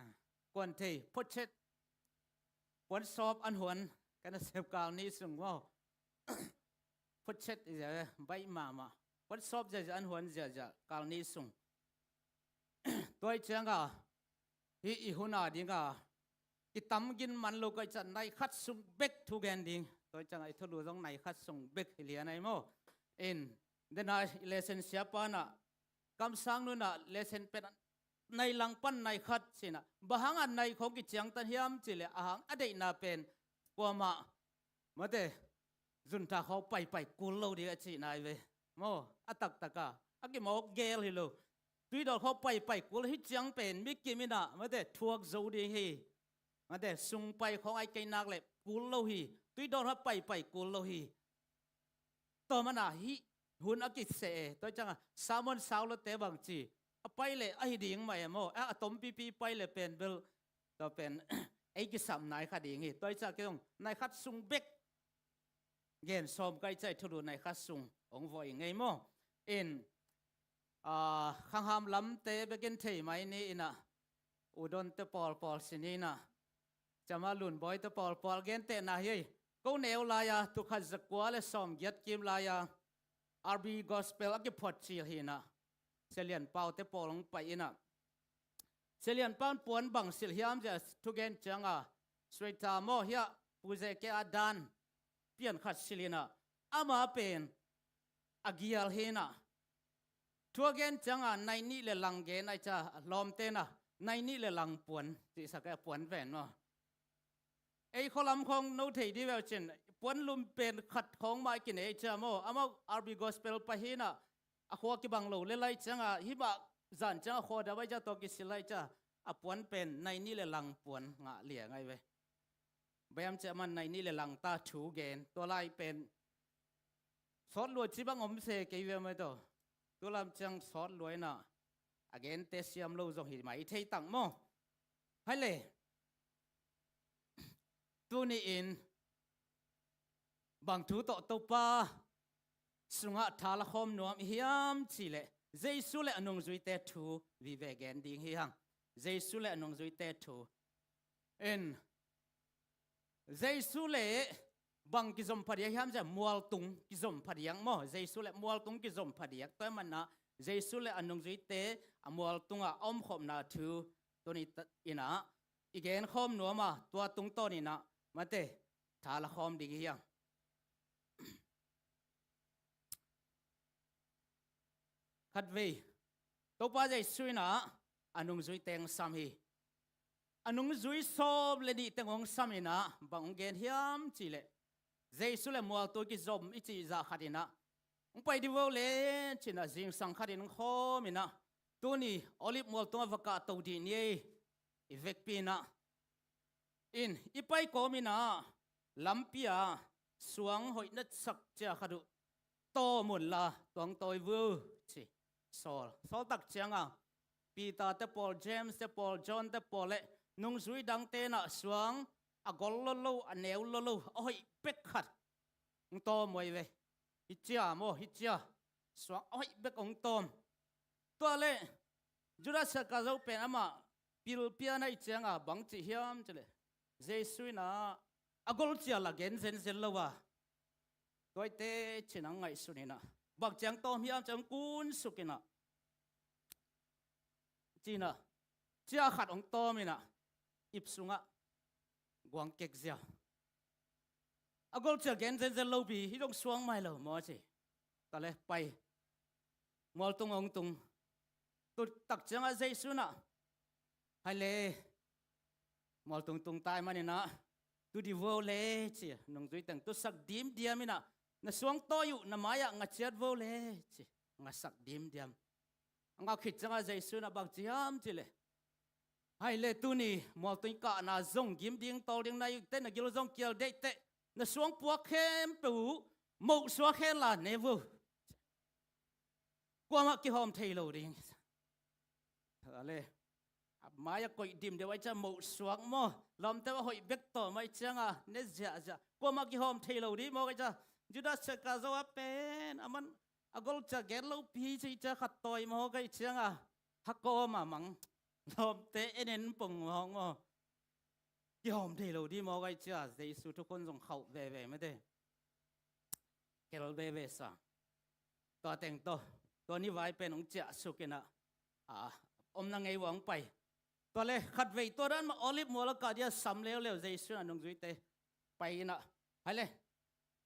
kon thei phochet pon sop an huan kana sep kal ni sung mo phochet ja bai mama pon sop ja an huan ja kal ni sung toy changa hi huna dinga kitam gin man lo kai chan nai khat sung bek thu gen ding toy changa I thulu jong nai khat sung bek hilia nai mo in dena lesson sia pa na kam sang nu na lesson pen nai lang pan nai khat sina bahang an nai khong ki chang tan hiam chile ahang adei na pen kwama mate zun ta kho pai kul lo di chi nai ve mo atak taka aki mo gel hi lo tui dol kho pai kul hi chang pen mi kimina mate thuak zo di hi mate sung pai khong ai kai nak le kul lo hi tui dol ha pai kul lo hi to mana hi hun akit se to changa samon saulo te bang chi pai le ai ding mai mo a tom pi pai le pen bel to pen ai ki sam nai kha ding hi toy cha ke ong nai khat sung bek gen som kai chai thuru nai khat sung ong voi ngai mo in khang ham lam te begen thei mai ni ina udon te pol sinina chama lun boy te pol gen te na hi ko neu la ya tu khat zakwa le som get kim la ya RB gospel ak phot chi hi na selian pau te polong pai ina selian pan puan bang sil hiam ja tu gen changa straight mo hia puze ke adan pian khat silina ama pen agial hena tu gen changa nai ni le lang gen ai cha lom te na nai ni le lang puan ti sa ka puan ven mo ei kholam khong no thei di wel chen puan lum pen khat khong mai kin ei cha mo ama RB gospel pa hina a kho ki bang lo le lai changa hi ba zan changa kho da bai ja to ki silai cha a puan pen nai ni le lang puan nga lia ngai ve bayam cha man nai ni le lang ta thu gen to lai pen sot lo chi bang om se ke ve mai to to lam chang sot loi na again te siam lo zong hi mai thei tang mo hai le tu ni in bang thu to pa sunga thala khom nuam hiam chile jesu le anung zui te thu vi ve gen ding hi hang jesu le anung zui te thu en jesu le bang ki zom phadiak hiam ja mual tung ki zom phadiak mo jesu le mual tung ki zom phadiak toy man na jesu le anung zui te amual tunga om khom na thu to ni ina igen khom nuama tua tung to ni na mate thala khom ding hi hang khát về tôi bao giờ suy na anung zui teng sam hi anung zui sob le di teng ong sam ina bang gen hiam chi le jesu le mual to ki zom ichi za khatina ไปดิวเลชินะจิงสังขดินขอมินะตัวนี้อลิฟมอลตัววกาตัวดีนี่อีเวกปีนะอินอีไปก็มินะลำปียสวงหอยนัดสักเจ้าขดุโตหมดละตัวงตัววูชิสอลตักเจียงปีตาเตปอลเจมส์เตปอลจอห์นเตปอลเล่นุ่งซุยดังเตนะสวงกอลโลอันเนวโลโอ้ยเป็กขัดโตมวยเวฮิจาโมฮิจาสวงโอ้ยเป็กองตอมตัวเล่จุดสักกะเราเป็นอามาปิลเปียนะอิจงบังจิฮิมจะเลยเจสุยนะกอลเจียละเกนเซนเซลวะตัวเตชินังไงสุนีนะบักจังตอมฮิมจังกุนสุกินะจีนะเจ้าขัดองตอมินะอิบสุงะกวางเก็กเสียกอลเจียเกนเซนเซลบีฮิต้องสวงไม่เลยมอสิตะเลยไปมอลตงองตงตุตักจังเจสุนะให้เลยมอลตงตายมาเนี่ยนะตุดิวเลจีนงจุยแต่งตุสักดิมเดียมินะน่ะสวงโตอยู่น่ะมายะงะเจียดวเลจีงะสักดิมเดียมงะคิดจังเจสุนะบักจิยามจีเลยให้เลยตุนี่มอลตุงกะน่ะซงกิมดิงโตดิงนายเตน่ะกิโลซงเกียวเดเตน่ะสวงปัวเข้มปูหมกสวงเข้ลาเนวูกว่ามากิหอมเทโลดิงอะไรมายากอยดิมเดี๋ยวไว้จะหมกสวงมอลำแต่ว่าหอยเบกต่อไม่เชียงเนจะกว่ามากิหอมเทโลดิมอก็จะจุดาเสกาโซว่าเป็นมันกอลจะเกลปีจะขัดต่อยมอก็เชียงฮักโกมามังลำแต่เน้นปุ่งมองกิหอมเทโลดิมอก็จะเจสุทุกคนส่งเข้าเว่ไม่ได้เกลเว่ซะตัวแต่งตัวนี้ไว้เป็นองค์เจ้าสุกินะอมนางไงหวังไปตัวเลยขัดเวตัวนั้นมาออลิฟมัวละกาเดียซ้ำเร็วเจสุนนงจุยเตไปนะไปเลย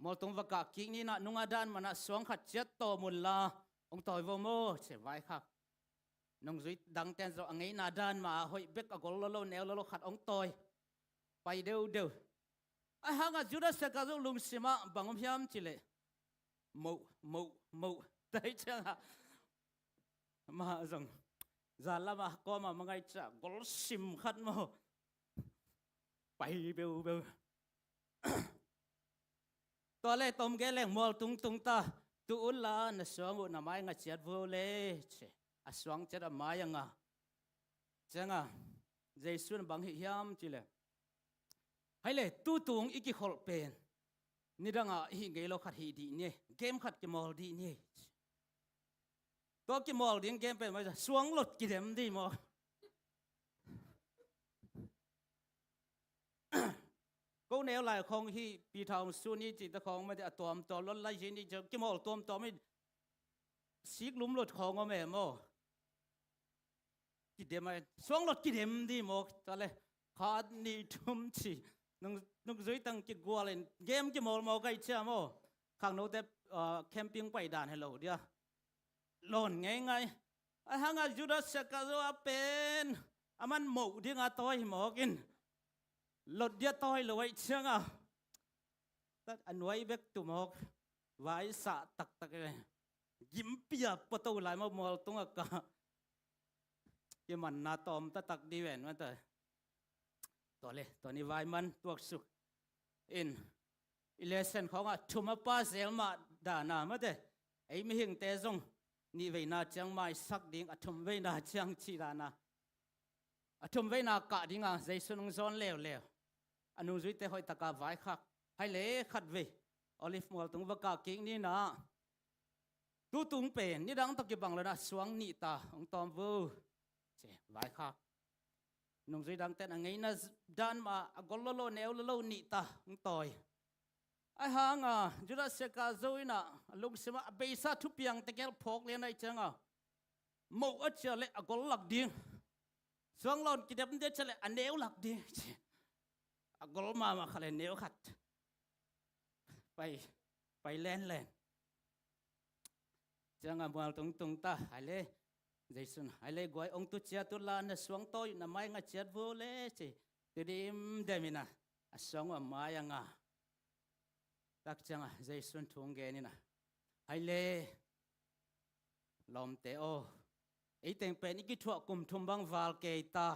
มอลตงวกากิงนี่นะนุงอาดานมันสวงขัดเจ็ดโตมุลลาองต่อยวโมเสไว้ครับนงจุยดังเต้นจะอังไงนาดานมาหอยเบกกอลโลเนลโลขัดองต่อยไปเดียวไอ้ห่างจุดเสกาจุลุงสิมาบังพิมจิเลมูได้จังมาจังZala mah ko ma mangai cha gol sim khat mo pai beu to le tom ge leng mol tung ta tu ula na swang u na mai nga chat vo le che a swang chat a mai nga changa jesu bang hi hiam chi le hai le tu tung iki khol pen ni danga hi ngei lo khat hi di ni game khat ke mol di niตัวกิมอลดิ้งเกมเป็นมาจากสวงหลดกิเดมดีมอก็แนวหลายของที่ปีทองส่วนนี้จิตของไม่ได้ตัวล้นไล่ชิ้นนี้จะกิมอลตัวไม่สีกลุ่มหลดของก็ไม่มอกิเดมมาสวงหลดกิเดมดีมอตอนเลยขาดนี่ทุ่มชีนึกจุยตั้งกิกัวเลยเกมกิมอลมอไกเชื่อมอข้างโน้ตแต่แคมปิ้งไปด่านให้เราเดียวหล่นไงหางจุดสักกะว่าเป็นมันหมูที่งาต้อยหมอกินหลดเดียต้อยเลยเชื่องตัดอันไว้เบกตุหมอกไว้สะตักเลยยิ้มเปียกประตูไหลมามอลตรงกะยังมันนาตอมตักดีแหวนมันแต่ตัวเลยตัวนี้ไว้มันตัวสุกอินเลเซนของทุมาป้าเซลมาดานามาเด้ไอ้ไม่เห็นเตะซงนี่เวน่าจังไม่สักดิ่งทุ่มเวน่าจังชีรานะทุ่มเวน่ากะดิ่งใจสุนงซอนเลวอันนู้นจุดเตะหอยตะกาไว้คักให้เล่ขัดเวอลิฟมัวตรงวกากิ่งนี่นะตูตุงเป็นนี่ดังตะกี้บังเลยนะสวงนี่ตาองตอมวูเจ้ไว้คักนุ่งจุดดังเต้นไงนะดันมากอลโลเนวโลนี่ตาองต่อยไอ้ห่างจุดเสกาโจยนะลุงสมาเบซ่าทุบยังตะเกียบพกเลี้ยนไอ้จังหมูอัจฉริยะกอลหลักดิ่งสวงหลอนกิเดมเดชเลยอันเนวหลักดิ่งกอลมาขลันเนวขัดไปเล่นจังมัวตรงตาไอ้เล่ใจสุนไอ้เล่กวยองตุเชียตุลานะสวงโตยนะไม่งัดเชียดโวเล่จีตีดิมเดมินะสวงว่ามายังตักจังใจสุนทวงเกนี่นะ ไอเลลอมเตโอไอเต็งเป็นอีกทั่วกุมทุมบังวาลเกตา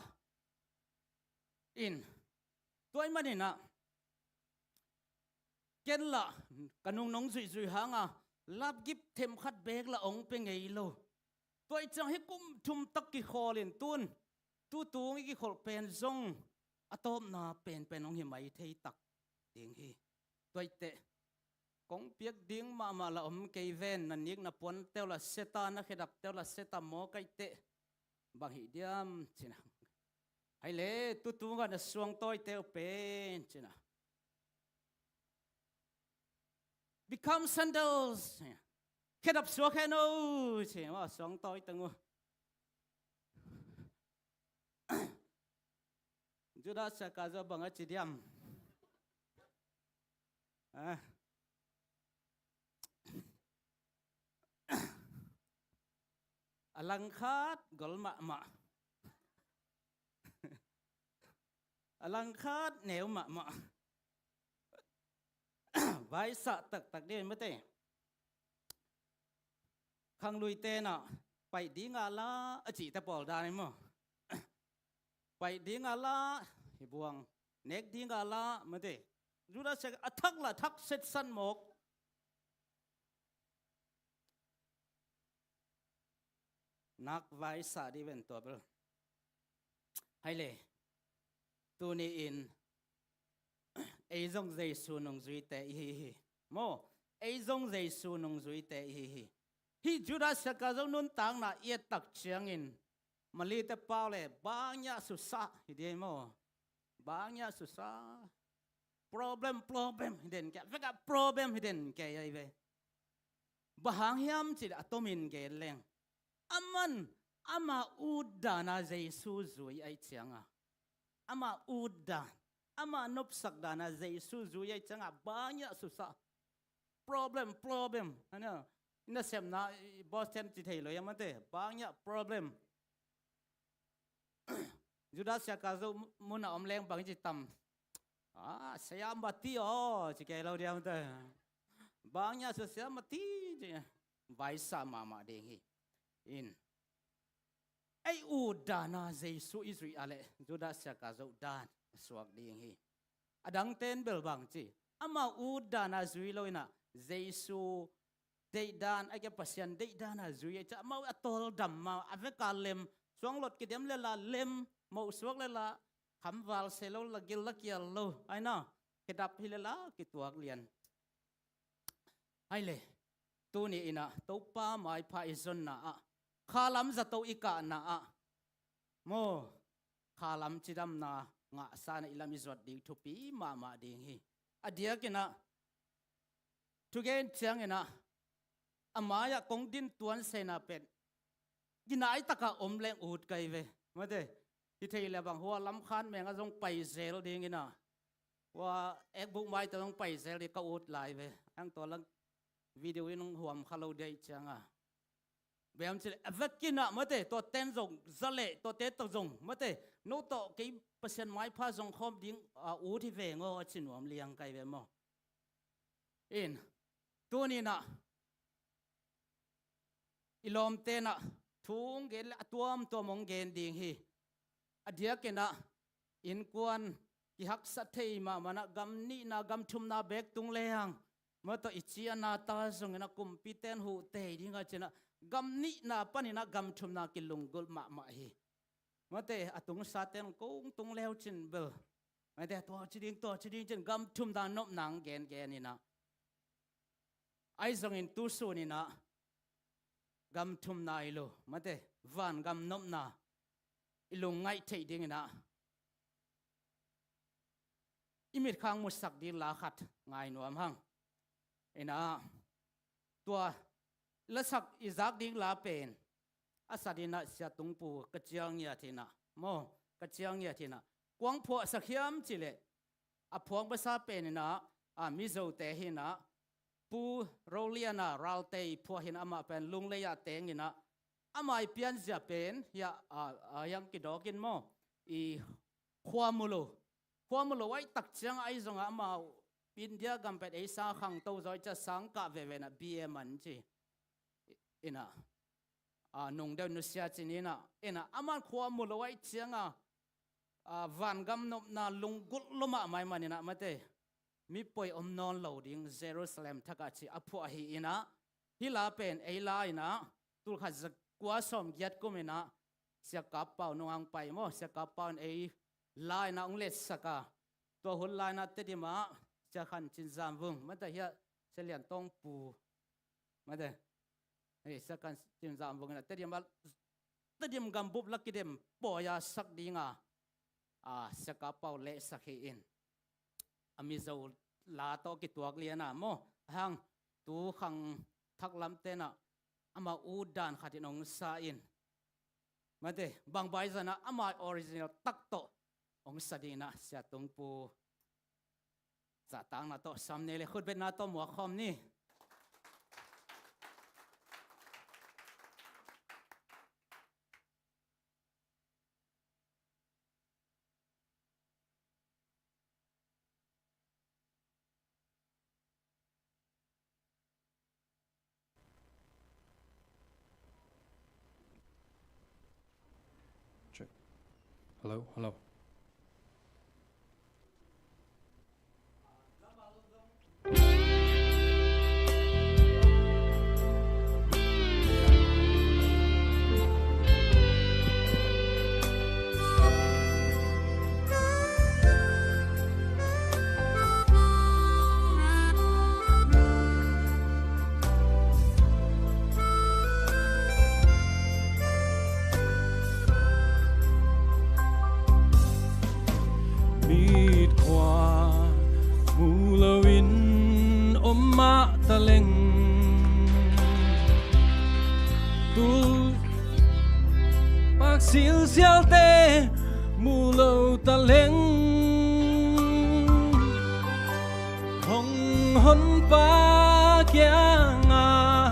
อินตัวมันนี่นะเกนละกันนุงนงสุยหางลับกิบเทมขัดเบกละองเป็นไงโลตัวจังให้กุมทุมตักกิโคลินตุนตูงอีกคนเป็นซงอะตอมนาเป็นองหิมัยเทตักดิงฮีตัวเตะกงเปียกดิงมาละอมเกยเวนนันยิกนับปนเตวละเซตานะเขดับเตวละเซตาโมไกเตะบางหิเดียมจินะไอเล่ตูกันสวงตัวเตวเป็นจินะ become sandals เขดับสวงแค่โน้ใช่ว่าสวงตัวตังจุดาสกัดจะบังอาจิเดียมอลังคาดกลมาอลังคาดเหนียวมาไว้สะตักเดียนไม่เต้ขังลุยเต้น่ะไปดีงาลาอจิตะปอลได้มั้งไปดีงาลาฮิบวงเน็กดีงาลาไม่เต้รู้ได้สักทักละทักเสร็จสันหมกนักไว้สาดีเป็นตัวเปล่าให้เลยตัวนี้อินไอ้จงใจสูนงจุยเตะฮีโมไอ้จงใจสูนงจุยเตะฮีจุดาสกัดนุนต่างน่ะเอียตักเชียงอินมาลีเตเปล่าเลยบางอย่างสุสาฮิเดียโมบางอย่างสุสาproblem ฮิเดนแกฟังกับ problem ฮิเดนแกยัยเวบางอย่างจิตอัตมินแกเลงอามันอามาอูดานาเจสูจุยไอเชียงอามาอูดานอามานุบสักดานาเจสูจุยไอเชียงบางอย่างสุสา problem อันนี้น่าเสียมนะบอสเทนจิตเฮโลยังมันเตะบางอย่าง problem จุดาเสียกาจูมุนอมแรงบางจิตต่ำเสียมาตีอ๋อจิเกเราเดียวมันเตะบางอย่างเสียมาตีจิไว้สามาเด้งฮีอินไออูดานาเจสุอิสราเอลจุดาเสียกาจูดานสวกเด้งฮีอดังเต้นเบลบางจีอามาอูดานาจุยโลยนะเจสุเดดานไอ้แกปัสยันเดดานาจุยจะมาอัตโลดัมมาอเวกาเลมสวงหลดกิเดียมเลลาเลมมาสวกเลลาคำวาลเซโลละกิลละกิลโลไอ้น่ะกิดับฮิเลลากิตัวเลียนไอ้เลยตัวนี้อินะตัวป้าไม่พายซนนะข้าล้ำจะตัวอีกานะโมข้าล้ำจิดำนะงะสานอิลามิจวดดีทุปีมาดีฮีอดียกินะทุกเย็นเชียงนะอามายะกงดินตัวเสนาเป็นกินไอตะกะอมแรงอูดไกเวมาเด้ที่เที่ยวบางหัวล้ำคันแมงก็ต้องไปเซลดีกินะว่าเอ็กบุกไม้ต้องไปเซลดีก็อูดลายเวอังตัวลังวิดีโอน้องหัวมขลุ่ยได้จังแบบนี้เวกินะมาเด้ตัวเต้นจงจะเละตัวเต้นตัวจงมาเด้โน้ตตัวกี่เปอร์เซ็นต์ไม้พาจงคอมดิ้งอูที่เวงว่าชินวมเลี้ยงไกเวมั้งอินตัวนี้นะอิลอมเตนะทุ่งเกลตัวมงเกนดิ่งฮีอดียกินะอินกวนกิฮักสัตย์มามันกำนี่นะกำชุมนาเบกตุงเลหังเมื่อตัวอิจิอานาตาสงนะกุมพิเตนหูเตยดิ่งกันนะกำนี่นะปนินะกำชุมนากิลุงกุลมาฮีเมื่อเตะตุงสัตย์กงตุงเลวจินเบลเมื่อเตะตัวจิดิงจินกำชุมนานบนางเกนนี่นะไอซงอินตุสูนี่นะกำทุมนาอิโลมาเตวันกำนบนาอิลุงไงเทดิ้งนะอิมิดข้างมุสักดีลาขัดไงหนวมหังไอ้นะตัวละสักอิจักดิ้งลาเป็นอาศัยนะเสียตุงปูกระเจียงยาทีนะโมกระเจียงยาทีนะกวางผัวสักยามจิเลอพวงภาษาเป็นนะมิโซเตหินะปูโรเลียนะราลเตยพวกเห็นอามาเป็นลุงเลยาเตงนะอามาเปลี่ยนจะเป็นยังกิดอกินโมอีความมุโลไว้ตักเชียงไอซงอามา ปินเดียกัมเป็ดไอซาขังโตจอยจะสังกะเวเวนะบีเอมันจีอินะนงเดนุเซียจีนี่นะอินะอามันขวามุลไว้เชียงวันกัมนบนาลุงกุลลมาไม่มันนะมาเตมีป่วยนอนเหลาดิ่งเยรูซาเล็มทักอาชีอภัวฮีอินะฮิลาเป็นไอลาอินะตุลขัดจะกว่าสมเกียรติกุมินะเสียกับเป่านงไปมั้งเสียกับเป่าไอลายนะองเลสกาตัวหุ่นลายนะเตดิมาจะขันจินจามวงมันแต่เฮียเฉลียนต้องปูมันแต่เฮ้ยสักกันจินจามวงนะเตดิมกัมบุบลักกิเดมปอยาสักดีงาเสียกับเป่าเลสักเฮียนอามิจะลาโตกิตัวเลียนะโมหังตูขังทักลำเตนะอามาอูดานขัดนองซาอินมันแต่บางใบจะนะอามาออริจินัลตักโตองสดีนะเสียตรงปูจะตั้งนาโตสำเนเลยคุณเป็นนาโตหมวกคอมนี่Hello. Siêu tê mù lâu ta lên hồng hôn pa kia ngà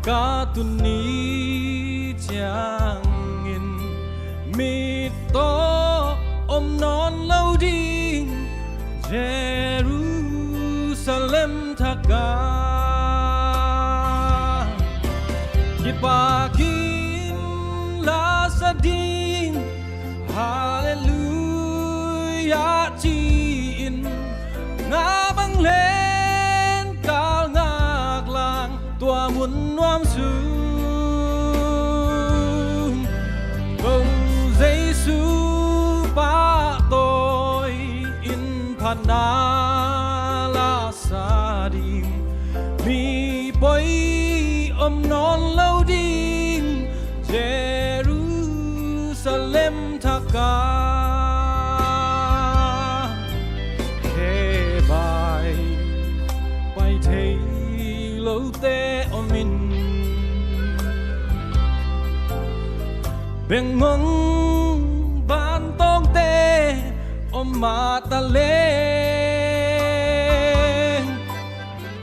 cả tu ni chang in mi to non lâu đi Jerusalem thaka kipa Sadin Hallelujah Chin Nga bang lên cao ngạc làng Tua muốn noam xuống Cầu Giê-xu ba tôi in phana la Sadin Mi bối non lâu đi Jerusalem thaka He bai bai thei lo te omin Beng ngong ban tong te om ma ta le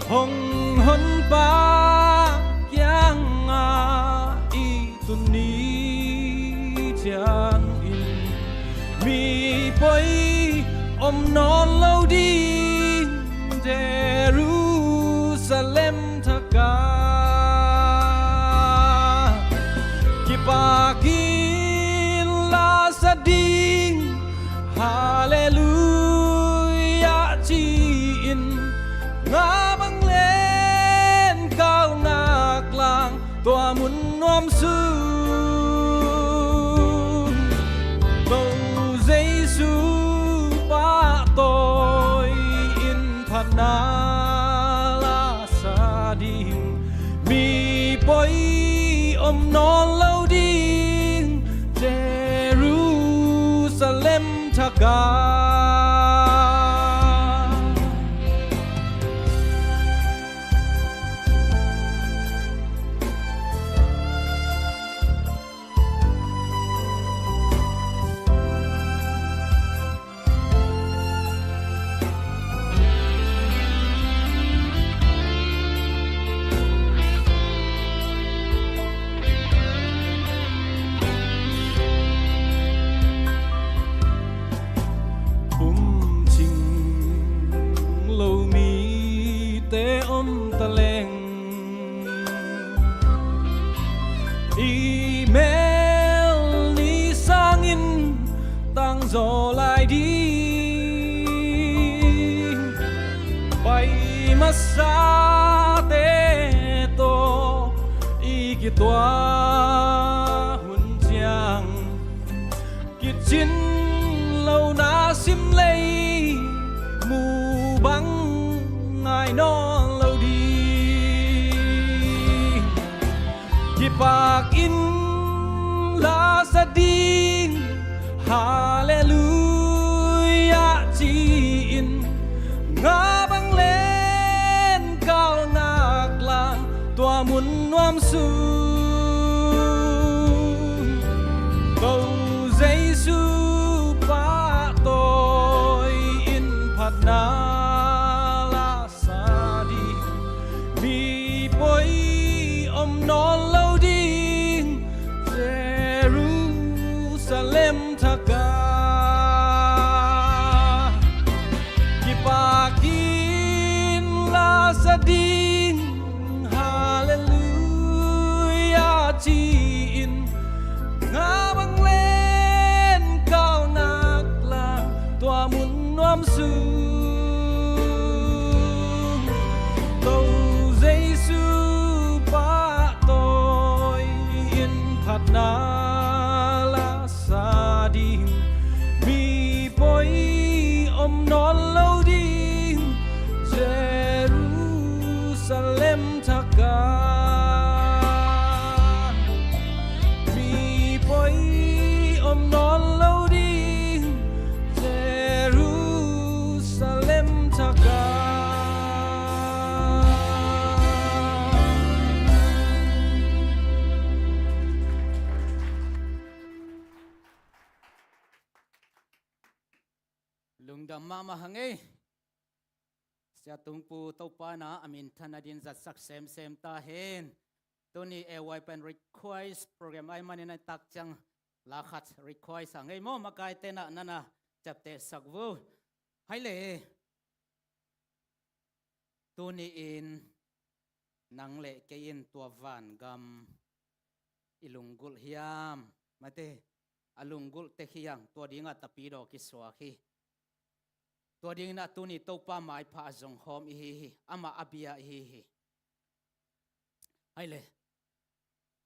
Hong hon pa kyang i tu ni Chang in mi poi non lâu đi Jerusalem thaka kipakin la sading Hallelujah chin nga bang lên cao ngạc làng tua muốn nom su na la Sadin mi poi non lâu đi Jerusalem thaka zo lai di pai masa te to i ki tua hun chiang ki chin lâu na sim lei mu bang ngai non lâu đi ki pak in la sa ding hallelujah chi in nga bang lên cao nạc lan tua mun nuam su cầu Giêsu pa tôi in phat na la sa di mi poi om non lâu đi Jerusalem thaka ki pakin la sa ding hallelujah chi in nga bang lên cao nạc lang tua mun nuam su cầu Giêsu pa tôi in phat na la sa ding mi poi om non lâu ding Jerusalem thaka mi poi om non lâu ding Jerusalem thaka lungdam mama hange sia tungpu topa na amin thanadin zat sak sem ta hen tuni ay pen request program ai manina tak chang la khat request hange mo makai tena nana chapte sakwu haile tuni in nang le ke in tua van gam ilungul hiam mate alungul te hiang tua dinga tapi do kiswa khiตัวดิ่งนะตัวนี้ตัวป้าหมายพาจงหอมอีฮีอามาอาบียาอีฮีไอ้เลย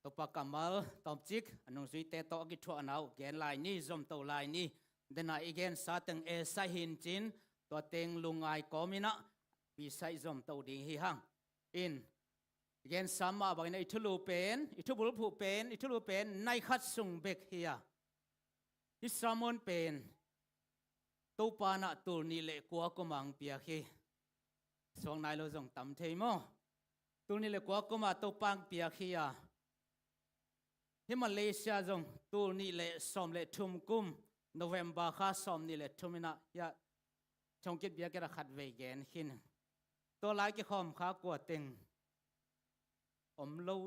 ตัวป้ากำมัลตอมจิกอันนู้นสุยเตะโตกิทัวนาแกนลายนี้จมตัวลายนี้เดินอีกแกนซาตังเอไซหินจินตัวเต็งลุงไอคอมินะปีไซจมตัวดิ่งฮีหังอินแกนสามาบางในอิทุลูเป็นอิทุบุลผูเป็นอิทุลูเป็นในขัดสุงเบกฮียอิสามอนเป็นตัวปานะตัวนี้เล็กกว่าก็มังเปียคีสองนายเราส่งตำเทมอตัวนี้เล็กกว่าก็มาตัวปังเปียคีอ่ะที่มาเลเซียส่งตัวนี้เล็กสอมเล็กทุ่มกุมโนเวมบาร์ข้าสอมนี่เล็กทุ่มนะยาชงกิดเบียกระขัดเวกแกนขินตัวลายกี่คอมข้ากวดเต็งอมลู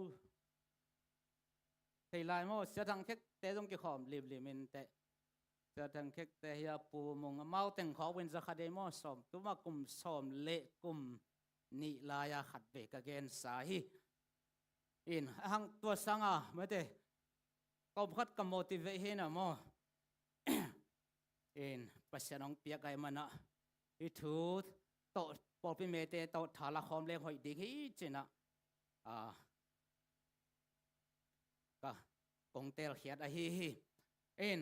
เทลายมอเสียทางแค่แต่ส่งกี่คอมริมแต่จะทั้งเค็กแต่เฮียปูมงเมาแต่งขอเว้นจะขัดเดมอสอมตัวมากุมสอมเละกุมนิลายาขัดเบกเกนสาฮีอินหังตัวสังอ่ะไม่ได้ก็พัดกับ motivate ให้นะมออินปัสยน้องเปียกไอมันอ่ะอีทูดโตปอพิเมเตโตทาละคอมเล็กหอยดีฮีจินะก็กงเตลเขียดอะฮีอิน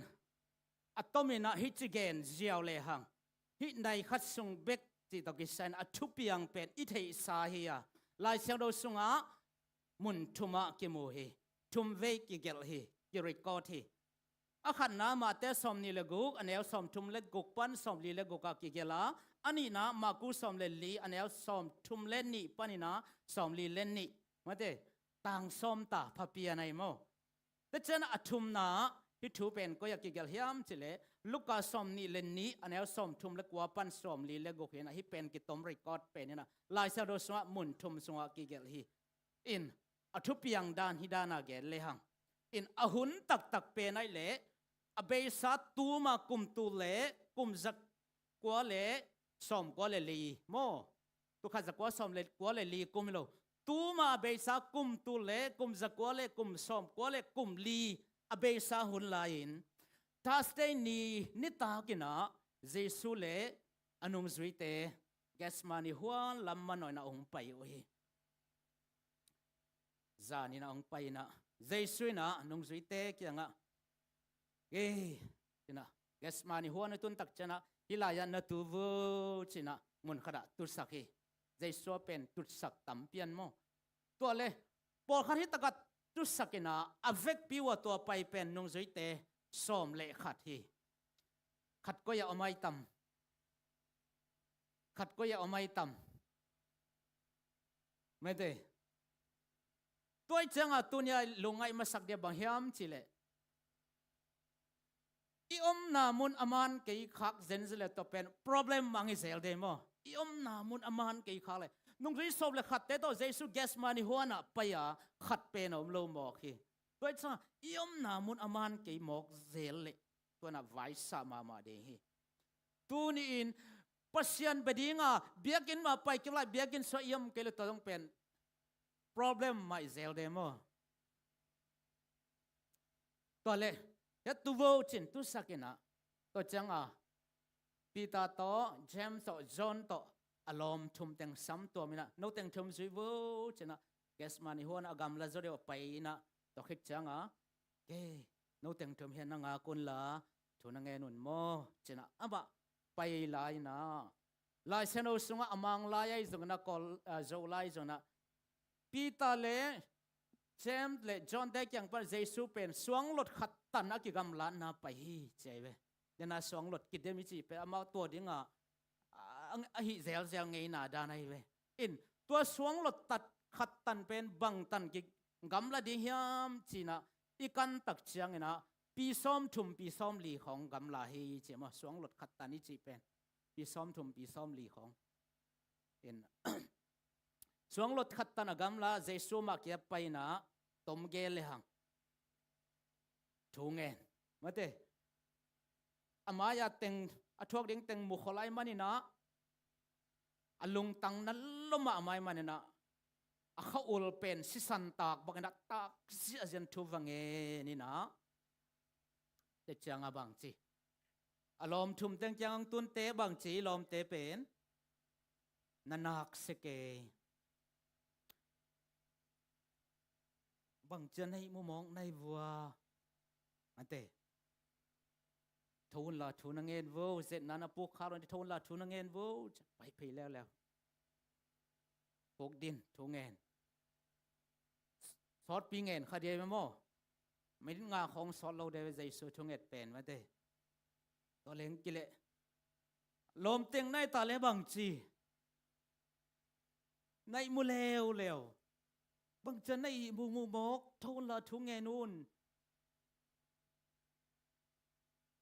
อัตมินะฮิจิเกนเจียวเลหังฮิในขัดสุงเบกจิตกิสันอัทุปียังเป็นอิเทสาฮียลายเสียงโดสุงะมุนทุมะกิโมฮีทุมเวกิเกลฮีกิริกอทีอาขันน้ำมาเตสอมนิเลกุกอันเอลสอมทุมเล็ดกุกปันสอมลีเลกุกกิเกลาอันนี้นะมากูสอมเลลีอันเอลสอมทุมเล่นนี่ปันนี่นะสอมลีเล่นนี่มาเตต่างสอมตาพับเปียในโมแต่เจ้าอัทุมนาฮิทูเป็นก็อยากกิเกลเฮียมจิเลลูกกาสอมนี่เล่นนี้อันเอลสอมทุมเล็กว่าปันสอมลีเลกุกเห็นฮิเป็นกิตอมริกอดเป็นนี่นะลายเซลโดสวะมุนทุมสวะกิเกลฮีอินอัทุปียังดานฮิดานาเกลเลหังอินอหุนตักเป็นไอเล่อเบสัตตูมากุมตูเล่กุมจักกัวเล่สอมกัวเล่ลีโมตุขัดจักกัวสอมเล่กัวเล่ลีกุมโลตูมาเบสัตกุมตูเล่กุมจักกัวเล่กุมสอมกัวเล่กุมลีอเบสัตหุนลายิน Thursday ni nita kina Jesu le anung zuite Gesmani huan lamma noi na ong pai oi zani na ong pai na Jesu na anung zuite kianga kina Gesmani huan tun tak chana hilaya na tuvu china mun khada tu sakhi Jesu pen tu sak tampian mo to le por khan hi takat tu sakina avek piwa to pai pen nung zuite som le khat hi khat ko ya omai tam khat ko ya omai tam mete toy changa tunya lungai masak dia bang hiam chile i na mun aman ke khak zenzele to pen problem mangi zel de mo i na mun aman ke khale nung ri sob le khat te to jesu gas mani huana paya khat pe nom lo mo khi toy changa i na mun aman ke mok zel le to na vai sa ma de hi tu ni in pasian bedinga biakin ma pai kila biakin so yam ke le tong pen problem mai zel de mo to le ya tu vo chin tu sakina to changa pita to james to john to alom thum teng sam to mina no teng thum zui vo china gas mani hon agam la zo de pai na to khik changa ke no teng thum hian nga kun la thuna nge nun mo china aba pai lai na lai seno sunga amang lai ai zongna kol zo lai zona pita le james le john de kyang par jesu pen suang lot khat tan ki gam la na pai hi cheve dena suang lot ki demi chi pe ama to dinga a hi zel zel ngei na da nai ve in to suang lot tat khat tan pen bang tan ki gam la ding hiam china ikan tak chiang ina pi som thum pi som li khong gam la hi che ma suang lot khat tan ni chi pen pi som thum pi som li khong in suang lot khat tan agam la jesu ma kya pai na tom ge le hang thungen mate amaya teng athok ding teng mu kholai manina alung tang na loma amai manina akha ul pen sisan tak bagana tak si ajan thu wange ni na te changa bang chi alom thum teng chang tun te bang chi lom te pen nanak seke bang chân hay mu mong nay vua ante thôn là thôn ngen vô zet nana pu kharo ni thôn là thôn ngen vô pai pai leo pok din thu ngen sot pi ngen kha de mo mai nga khong sot lo de zai su thu nget pen ma te to leng kile lom teng nai ta le bang chi nai mu leo bang chân nai mu mok thôn là thu ngen nun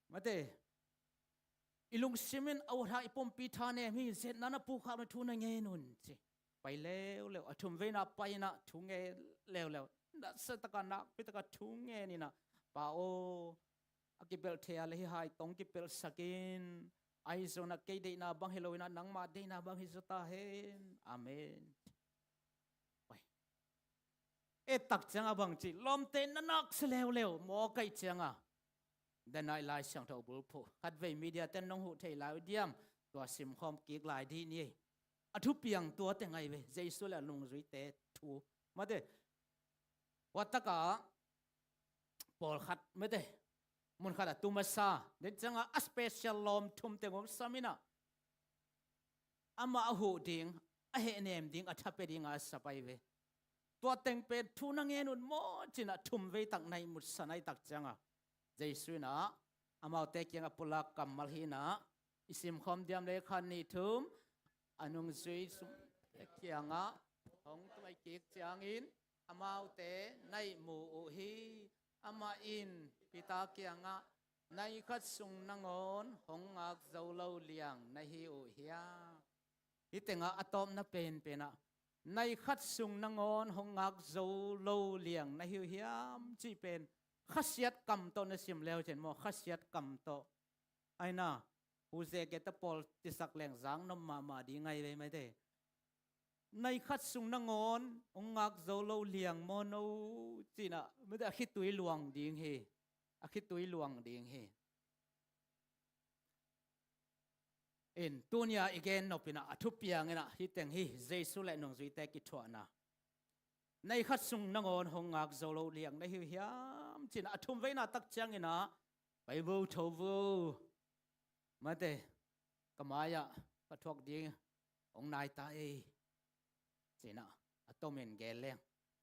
mate ilung simen au ha ipom pi thane mi set nana pu kha thu na nge nun chi pai leo athum ve na pai na thu nge leo na sa ta ka na pi ta ka thu nge ni na pa o akipel thea le hai tong kipel sakin ai zo na ke de na bang heloina nang ma de na bang hizota hen amen pai e tak changa bang chi lom te na nak se leo mo kai changa the night light sang tho bul pho khat ve media ten nong hu thei lai diam to sim khom kik lai di ni athu piang to te ngai ve jesu la lung zui te thu ma de wataka pol khat me de mun khada tumasa de changa a special lom thum te ngom samina ama hu ding a he nem ding a thape ding a sapai ve to teng pe thu na nge nun mo china thum ve tak nai mut sanai tak changa jesu na amau te kyang apula kamal hi na isim khom diam le khan ni thum anung zui sum kyanga hong tlai kik changin amau te nai mu hi ama in pita kyanga nai khat sung nangon hong ngak zolo liang nai hi u hia itenga atom na pen pena nai khat sung nangon hong ngak zolo liang nai hi hiam chi pen khasiat kam to na sim leo chen mo khasiat kam to aina uze ke ta pol tisak leng zang nom ma di ngai ve mai de nai khat sung na ngon ongak zo lo liang mo no china me da khit tui luang ding he a khit tui luang ding he in tunia again no pina athupiang ina hi teng hi jesu le nong zui te ki thona nei khat sung nangon hongak zolo liang nei hi hiam chin athum veina tak chang ina pai vu tho vu mate kamaya pathok ding ong nai ta e china atomen geleng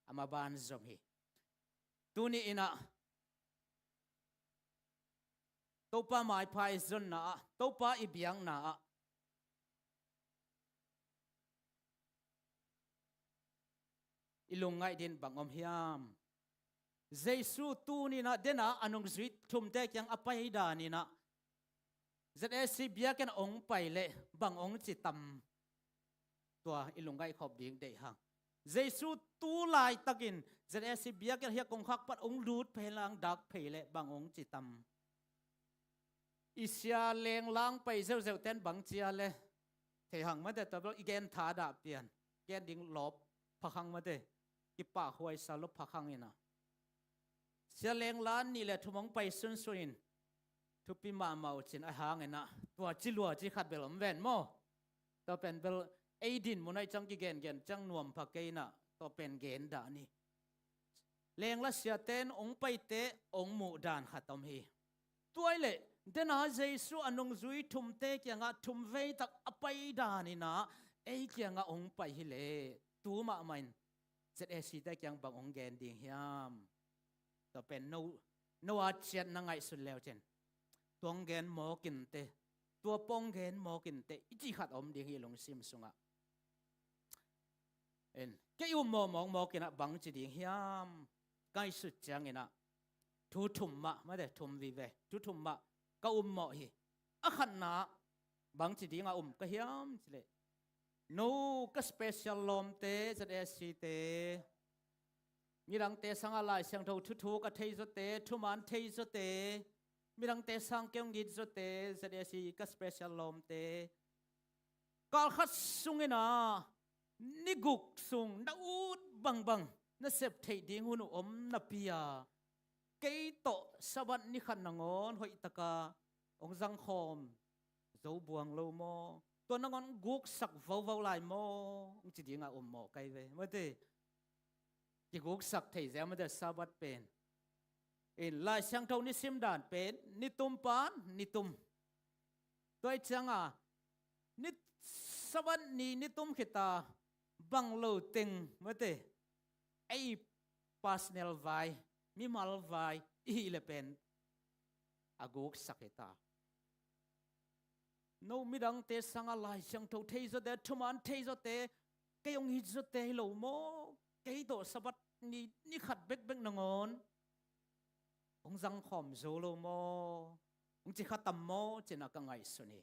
ama ban zom hi tuni ina topa mai phai zon na topa ibiang na ilungai din bangom hiam jesu tu ni na dena anong zui thum te kyang apai da ni na zs biaken ong pai le bang ong chi tam tua ilungai khop ding de hang jesu tu lai takin zs biaken hia kong khak pat ong lut phelang dak phele bang ong chi tam isya leng lang pai zeu zeu ten bang chia le the hang ma de tablo igen tha da pian gen ding lop phakang ma de ki pa huai sa lop phakang ina sia leng lan ni le thumong pai sun suin thupi ma mau chin a hang ina tua chi lua chi khat bel om ven mo to pen bel aidin munai chang ki gen gen chang nuam phakeina to pen gen da ni leng la sia ten ong pai te ong mu dan khatom hi tuai le dena jesu anong zui thum te kyanga thum vei tak apai dan ina ei kyanga ong pai hi le tu ma main zs te kyang bang ong gen ding hiam to pen no a chet na ngai sun leo chen tuang gen mo kin te tua pong gen mo kin te ichi khat om ding hi long sim sunga en ke yu mo mong mo kin a bang chi ding hiam kai su chang ina thu thum ma de thum vi ve thu thum ma ka mo hi a khan na bang chi ding a ka hiam chile no ka special lom te zs te mirang te sanga lai sang tho thu thu ka thei zo te thu man thei zo te mirang te sang kyong git zo te zs ka special lom te kal khat sungena niguk sung na ut bang bang na sep thei ding hunu om na pia kei to sabat ni khan nangon hoi taka ong jang khom zo buang lo mo to nangon guk sak vau vau lai mo ong chi dinga mo kai ve ma te ki guk sak thei zema de sabat pen in lai sang thau ni sim dan pen ni tum pan ni tum toi changa ni sabat ni tum khita bang lo ting ma te ai personal vai mi mal vai i le pen aguk saketa no midang te sanga lai sang tho thei zo de thuman thei zo te kayong hi zo te lo mo kay do sabat ni khat bek bek nangon ong jang khom zo lo mo ong chi khatam mo chena ka ngai suni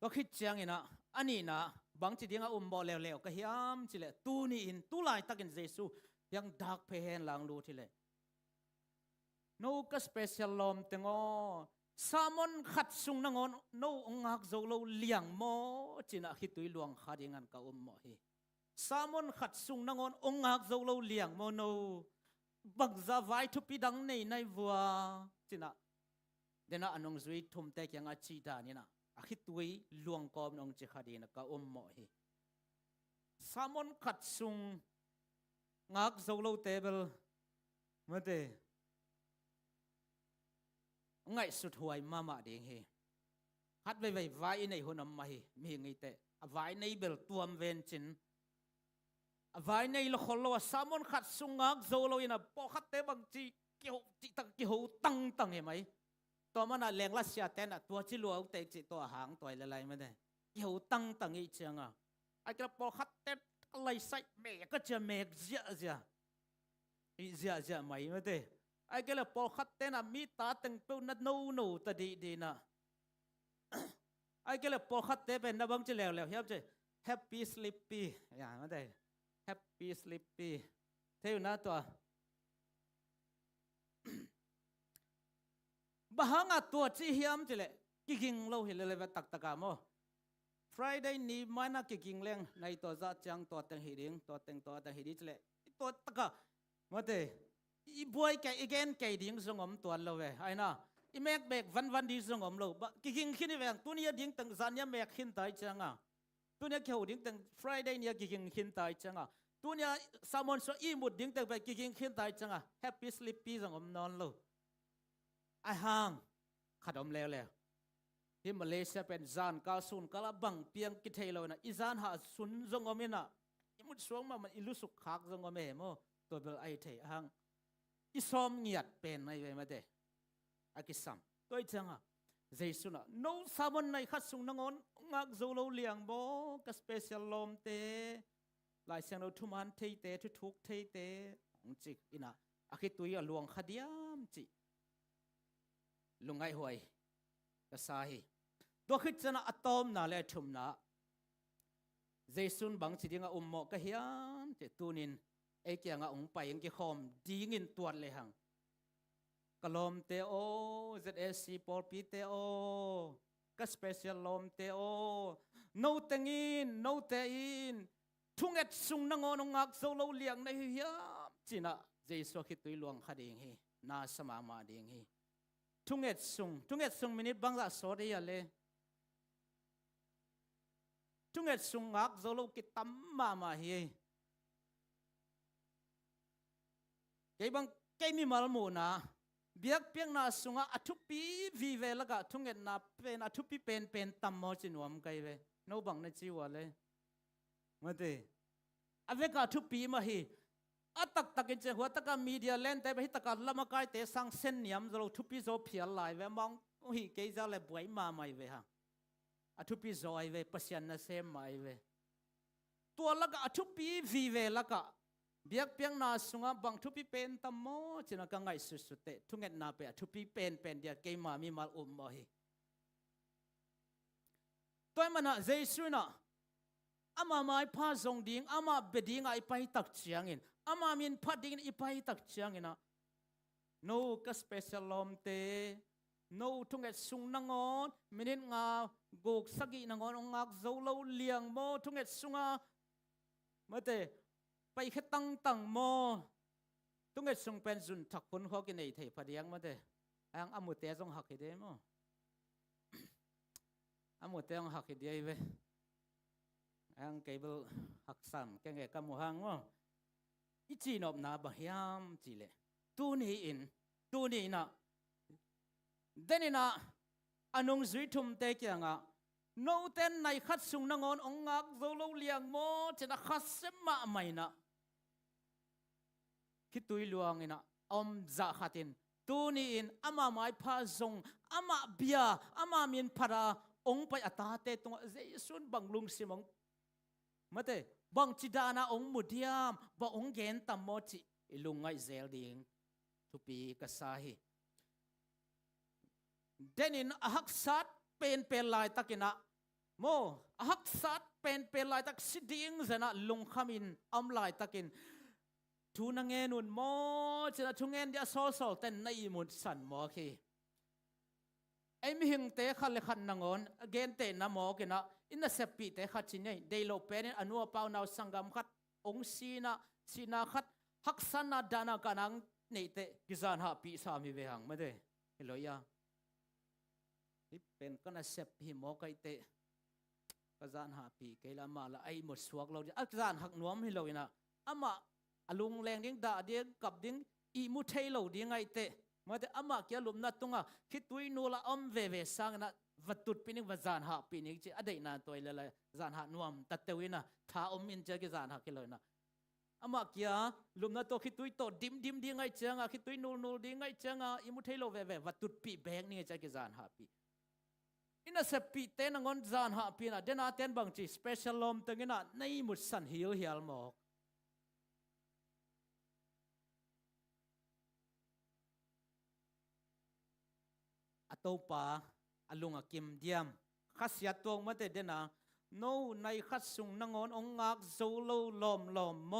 to khit chang ina ani na bang chi dinga bo lew lew ka hiam chile tu ni in tu lai takin jesu yang dak phe hen lang lu thile no ka special lom tengo samon khat sung nangon no ongak zo lo liang mo china khitui luang khadingan ka mo hi samon khat sung nangon ongak zo lo liang mo no bagza vai thu pi dang nei nai bua china dena anong zui thum te kyang a chi da ni na akhitui luang kom nong chi khadina ka mo hi samon khat sung ngak zo lo table mate ngai sut huai mama ding he hat ve ve vai nei honam ma hi mi ngai te a vai nei bel tuam ven chin a vai nei lo kholo samon khat sungak zolo ina po khat te bang chi ki ho chi tak ki ho tang tang he mai to mana leng la sia ten a tua chi luau te chi to hang toi la lai ma de ki ho tang tang i changa a kra po khat te lai sai me ka cha me zia zia i zia zia mai ma de ai cái là po khát tên là mi ta từng peu nát nâu nâu ta đi na ai cái là po khát tên bên na băng chỉ lèo lèo hiệp chứ happy sleepy ya mà đây happy sleepy thế na to bahang à to chỉ hiệp chứ lệ kicking lâu hi lệ tak taka mo Friday ni mana kicking leng nay to za chang to teng hiding to teng to teng hidi chứ lệ to taka mà đây i boy kai again kai ding zongom tuan lo we ai na i mek bek van di zongom lo ba ki king khin ve tu nia ding tang zan ya mek khin tai changa tu nia kheu ding tang Friday nia ki king khin tai changa tu nia samon so i mut ding tang ba ki king khin tai changa happy sleepy zongom non lo ai hang khadom lew lewที่มาเลเซียเป็นจานกาซุนกาลบังเปียงกิเทโลนะอีจานหาซุนจงอมินะอีมุดสวงมามันอิลุสุขากจงอมเฮโมตัวเบลไอเทหังอีซอมเงียดเป็นไงเวมาเดอากิซัมตัวจังอ่ะเจสุนะโนซามันในขัดซุงนงอนงักโซโลเลียงโบกับสเปเชียลลมเตหลายเสียงเราทุมันเทเตทุกเทเตจิกอินะอาคิตุยลวงขดียมจิลุงไงหวยกษาฮีตัวคิดจะน่ะอะตอมน่ะและทุมน่ะเจสุนบังสิดิงะอุมโมกะเฮียมเจตูนินไอเกียงะองไปยังกิคอมดีงินตวดเลยหังกะลมเตโอ ZSC ปอลปีเตโอกะสเปเชียลลมเตโอโนเตงินโนเตอินทุงเอ็ดซุงนงอนงักโซโลเลียงในเฮียมจินะเจสุคิดตุยลวงคดีงฮีนาสมามาดิงฮีทุงเอ็ดซุงมินิตบังละสอดียะเลยทุงเอ็ดซุงงักโซโลกิตัมมาฮีเกบังเกมีมัลมูนะเบียกเปียงนาซุงอะทุปีวีเวละกะทุงเอ็ดนาเป็นอะทุปีเป็นตัมมอจินวมไกเวโนบังนะจิวะเลยมะเตอะเวกะทุปีมาฮีอะตักกินเจหัวตะกะมีเดียเลนแต่ไปตะกะละมะกายเตสังเส้นเนียมโซโลทุปีโซเพียลายเวมองฮีเกจาเลบวยมาไมเวฮะอะทุปีโซไอเวปะเซียนนะเซมไมเวตัวละกะอะทุปีวีเวละกะเบียกเปียงนาสุงะบังทุปีเป็นตัมโมจินะกะไงสุดๆเตทุงเอ็ดนาเปอะทุปีเป็นเดียเกมามีมัลอุมมอฮีตัวมันอะเจสุนะอามาไม้พาซงดิงอามาเบดิงไอไปตักเชียงอินอามามินพัดดิงไอไปตักเชียงอินะโนก็สเปเชียลลมเตโนทุงเอ็ดซุงนงอนมินิงาโกกสกินงอนงักโซโลเลียงโมทุงเอ็ดซุงาเมื่อเตไปแค่ตั้งโมทุงเอ็ดซุงเป็นจุนทักคนเขากินไอเทพัดยังเมื่อเตอังอามุเตะจงหักเดโมอามุเตะจงหักเดยเวอังเกเบิลหักซ้ำแกงเกกำมูฮังว่าอีจีนอบนาบะยามจีเลตูนี่นะเดนินะอันงจุยทุมเตเกียงะโนเตนในขัดสุงนงอนองงักโซโลเลียงโมจะนะขัดเสมาไม่นะคิดตุยลวงอินะอมจะขัดินตูนี่อินอามาไม้พาซงอามาเบียอามามินพาราองไปอัตาเตตงเจสุนบังลุงสิมงมาเตบังจิดานาองมุดิยามบังองเกนตัมโมจิลุงไงเซลดิงทุปีกษาฮีเดนินหักสัตเป็นลายตักินะโมหักสัตเป็นลายตักสิดิงเจนะลุงขมินอมลายตักินทูนังเงนุนโมจะนะทุงเงินเดียโซเต้นในมุดสันโมคีไอ้มิหิงเตะขันเลขันนงอนเกนเตะน้ำโมกินะอินนัสปีเตะขัดชินเนี่ยเดโลเปนอนุปาวนาวสังกามขัดองซีนาขัดฮักสันนาดานากันังเนี่ยเตะกิจานหาปีสามีเวหังมาเด้เฮโลยาที่เป็นก็นัสปีโมกัยเตะกิจานหาปีเกลามาละไอ้หมดสวกเราจะกิจานหักนวมเฮโลยนะอามาอลุงแรงดิ้งด่าเดียกับดิ้งอีมุเทโลดิ้งไงเตะมาแต่อามาเกี่ยลุมนัดตรงอ่ะคิดตุยนูละอมเวสังนะวัตถุปีนิกวัจานหาปีนิกจีอดีตนาตัวเลยจานหานวมตัดเตวินะท้าอมอินเจกิจานหากิเลยนะอามาเกี่ยลุมนัดตัวคิดตุยโตดิมดิ้งไงเจ้งอ่ะคิดตุยนูดิ้งไงเจ้งอ่ะอิมุเทโลเววัตถุปีแบงนี่เจกิจานหาปีอินะเสปีเตนงอนจานหาปีนะเดนาเตนบางจีสเปเชียลลมตึงนะในมุดสันฮิลหมอกอโตปาอลุงอกิมเดียมขัสยาตวงมาเตเดนะโนในขัดสุงนงอนองงักโซโลลอมโม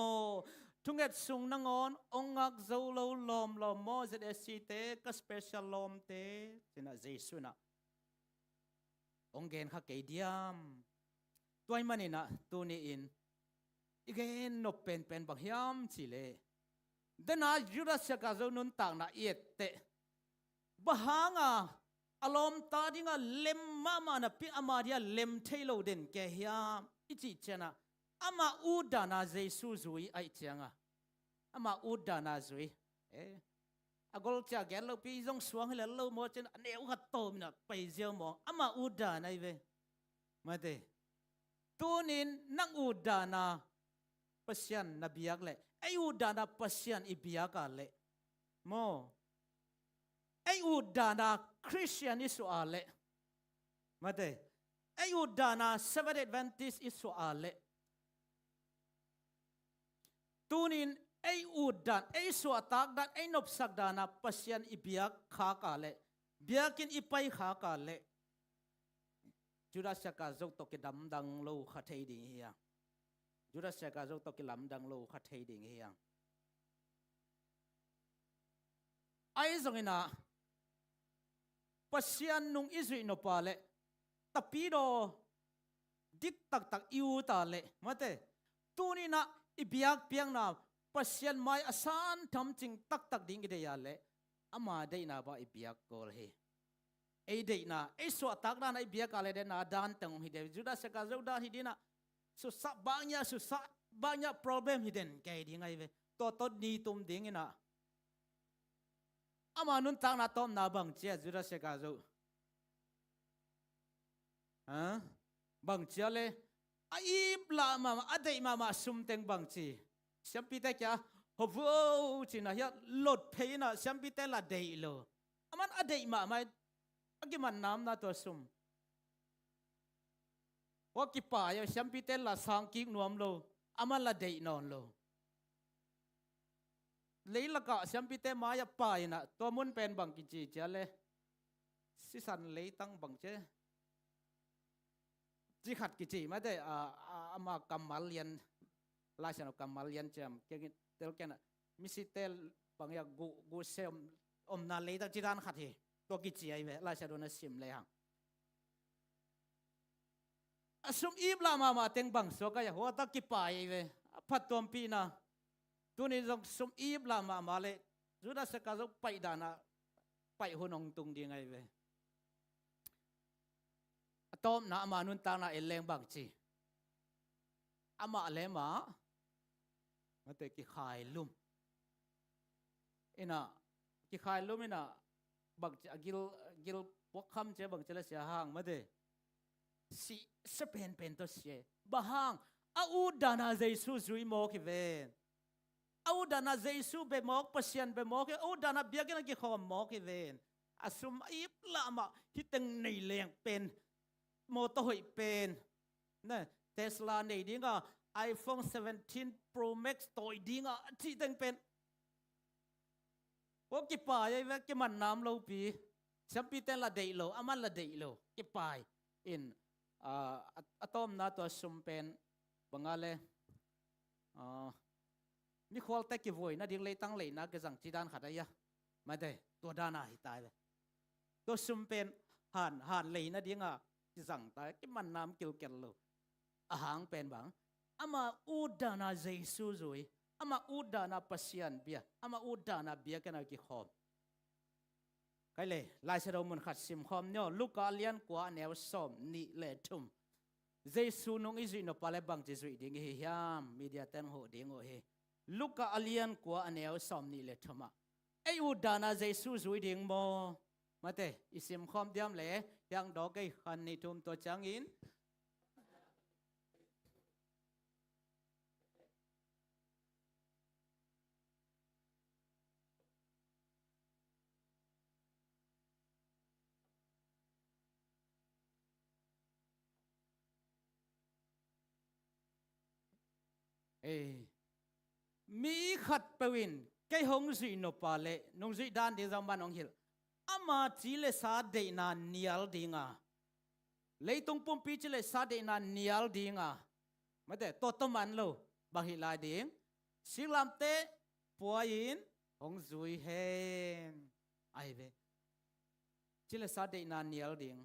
ทุงเอ็ดสุงนงอนองงักโซโลลอมโมเจเดซีเตก็สเปเชียลลอมเตเจนะเจสุนะองเกนขักเกเดียมตัวมันนี่นะตัวนี้อินอีเกนนบเป็นบักยามสิเล dena juda saka zo nun tang na iette bahanga alom ta dinga lem mama na pi amadia lem thailo den ke hiam ichi chena ama udana jesu zui ai changa ama udana zui agol cha gen lo pi jong suang hela lo mo chen neu hat to mina pai jeo mo ama udana i ve mate tunin nang udana pasyan na biak le ai udana pasyan i biak ale mo ai udana Christian isu ale mate ai udana Seventh Adventist isu ale tunin ai udan ai suatak dan ai nopsak dana pasyan ibiak kha ka le biakin ipai kha ka le jura saka zok to ke dam dang lo kha thei ding hiya jura saka zok to ke lam dang lo kha thei ding hiya ai zongina pasyan nung izui no pale tapido dik tak tak iu ta le mate tunina ibiak piang na pasyan mai asan tham ching tak tak ding ide ya le ama deina ba ibiak kol he ei deina ei so tak na ibiak ale de na dan tang hi de juda saka zo dan hi dina su sa banya problem hiden kai ding ai ve to ni tum ding ina ama nun tang na tom na bang che juda saka zo ha bang che le ai bla ma adei ma sum teng bang chi Siampite kya hovo china ya lot peina siampite la dei lo aman adei ma mai agiman nam na to sum wakipa ya siampite la sangki nuam lo aman la dei non lo leila ka siampite ma ya pa ina to mun pen bang ki chi chale sisan leitang bang che ji khat ki chi ma de ama kamal yan la chano kamal yan cham ke tel ken misitel bangya go sem na le ta chiran khat he to ki chi ai ve la chano na sim le hang asum ibla ma teng bang so ka ya ho ta ki pa ai ve phatom pi na tuni jong sum ibla ma le juda se ka zo pai dana pai honong tung ding ai ve atom na ma nun ta na eleng bang chi ama le ma mate ki khai lum ina ki khai lum ina bang gil pokham che bang chela sia hang mate si sepen pen to sie bahang au dana jesu zui mo ki ven au dana jesu be mok pasien be mok au dana biagena ki khom mo ki ven asum ip lama hiteng nei leng pen mo to hoi pen na Tesla nei dinga iPhone 17 Pro Max toy dinga chi teng pen o ki pa ye ve ki man nam lo pi sampi ten la dei lo aman la dei lo ki pai in atom na to sum pen bangale mi khol ta ki voi na ding le tang le na ke jang chi dan khata ya ma de to dana hi tai ve to sum pen han le na dinga chi jang ta ki man nam kil kel lo ahang pen bang ama udana jesu zoi ama udana pasien bia ama udana bia kana ki khom kai le lai se ro mun khat sim khom nyo luka lian kwa new som ni le thum jesu nong izi no pale bang jesu ding hi hiam media ten ho ding o he luka alian kwa new som ni le thuma ai udana jesu zoi ding mo mate isim khom diam le yang do kai khan ni thum to changin mi khat pawin kai hong zui no pale nong zui dan de zam ban ong hil ama chile sa de na nial dinga leitung pum pi chile sa de na nial dinga mate to to man lo bang hi la ding silam te puain hong zui hen ai ve chile sa de na nial ding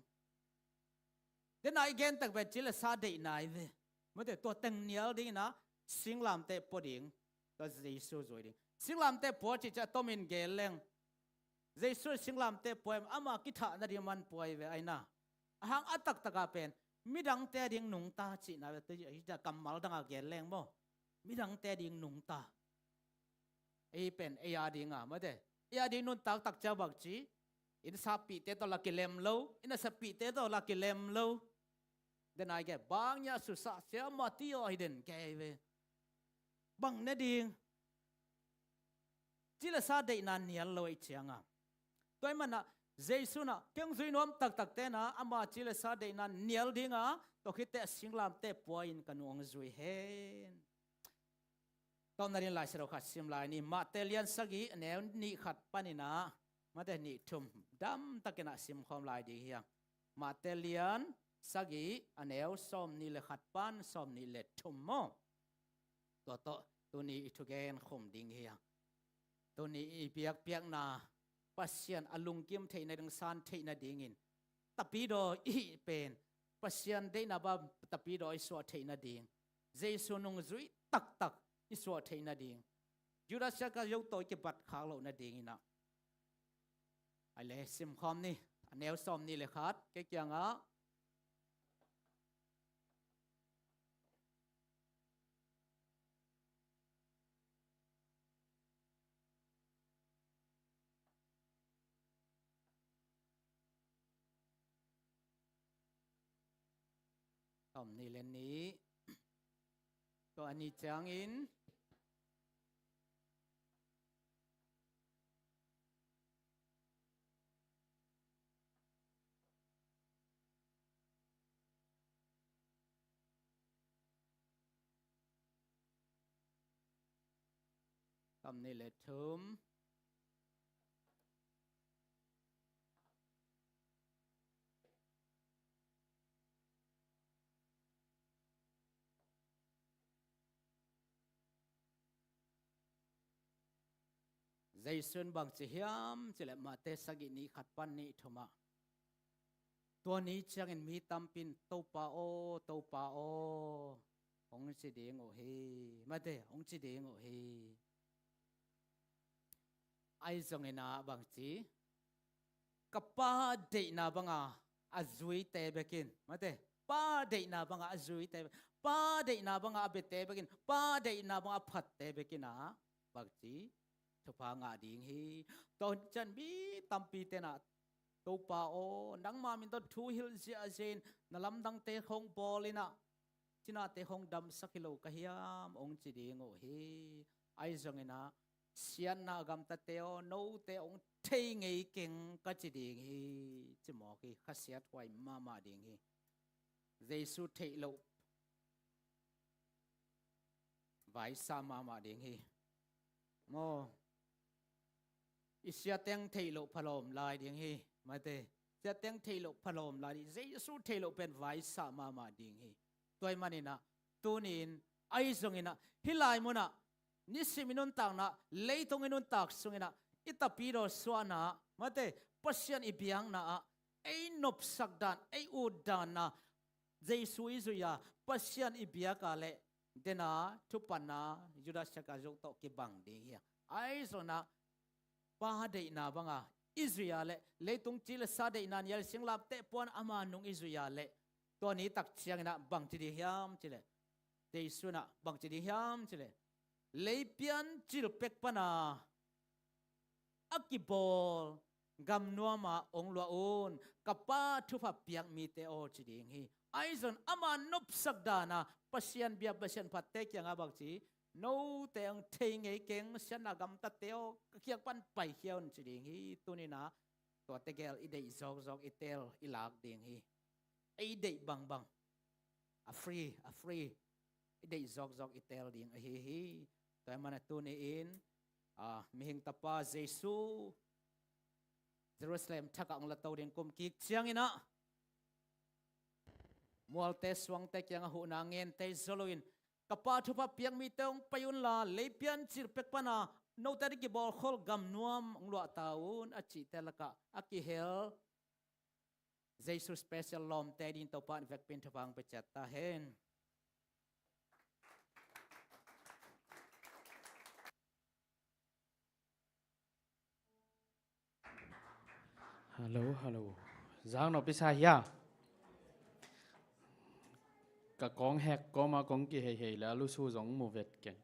den ai gen tak ve chile sa de na ai ve mate to teng nial ding na sing lam te poding to jesu zoi ding singlam te po chi cha tomin geleng Jesus singlam te poem ama kitha na ri man poi ve aina ahang atak taka pen midang te ding nung ta chi na te ja kamal danga geleng mo midang te ding nung ta ei pen ei adinga ma de ya ding nun tak tak cha bak chi in sapi te to lakilem lo in sapi te to lakilem lo then I get bang nya su sa sia ma ti o hiden ke ve bang na ding chila sa de nan nial lo i chianga toy mana jesu na keng zui nom tak tak te na ama chila sa de nan nial dinga to khite singlam te point kanuang zui hen ton narin lai sero khat sim lai ni ma telian sagi ne ni khat panina ma de ni thum dam takena sim khom lai di hiang ma telian sagi aneu som ni le khat pan som ni le thum mo to tu ni itugen khom ding hiang tu ni piak piak na pasian alung kim thei na dang san thei na dingin tapi do I pen pasian de na ba tapi do I so thei na ding jesu nung zui tak tak I so thei na ding judas ka yo to ke bat khang lo na ding ina ai le sim khom ni aneu som ni le khat ke kyanga tom ni len ni to ani chang in tom ni le thum Jason bang chi hiam chile ma te sagi ni khat pan ni thoma to ni chang in mi tampin topa o ong chi ding o he ma te ong chi ding o he ai zong ina bang chi kapa de na banga azui te bekin ma te pa de na banga azui te pa de na banga abete bekin pa de na banga phat te bekina bang chi pa nga ding hi ton chan bi tampi te na to pa o nang ma min to thu hil ji azen nalam dang te khong bolina china te khong dam sakilo ka hiam ong chi ding o hi ai zong ina sian na gam ta te o no te ong thei ngei keng ka chi ding hi chi mo ki khasiat wai ma ding hi jesu thei lo vai sa ma ding hi mo Isia teng thailo phalom lai ding hi ma te sia teng thailo phalom lai jesu thailo pen vai sa ma ding hi toy manina tunin ai zongina hilai mona nisiminun tang na leitong inun tak sungina itapiro swana ma te pasyan ibiang na ai nop sakdan ai udan na jesu izuya pasyan ibiaka le dena thupana judas chaka jok to ki bang ding hi ai zona pa de na banga Israel leitung chil sa de nan yel singlap te pon ama nung Israel to ni tak chiang na bang chi di hiam chile te suna bang chi di hiam chile leipian chil pek pana akibol gam nuama ong lua un kapa thupa piak mi te o chi ding hi aizon ama nop sakdana pasian bia pasian patte kyang abak chi no teng thei ngei keng sian agam ta teo kiak pan pai hion chi ding hi tunina to tegel idei zog itel ilak ding hi ei dei bang a free idei zog itel ding hi to mana tuni in mihing tapa jesu Jerusalem thaka ong la to ding kum ki chiang ina mual te swang te kyang hu na ngen te zoloin kapa thupa piang mi tong payun la leipian chir pek pana no tari ki bol khol gam nuam nglo taun achi telaka aki hel Jesus special lom te din to pan vek pin thapang pe chat ta hen ฮัลโหลฮัลโหลจางนอปิซาเฮียกะกองแฮกก็มากองกิเฮๆแล้วลูสู้สองหมู่เวทเก่ง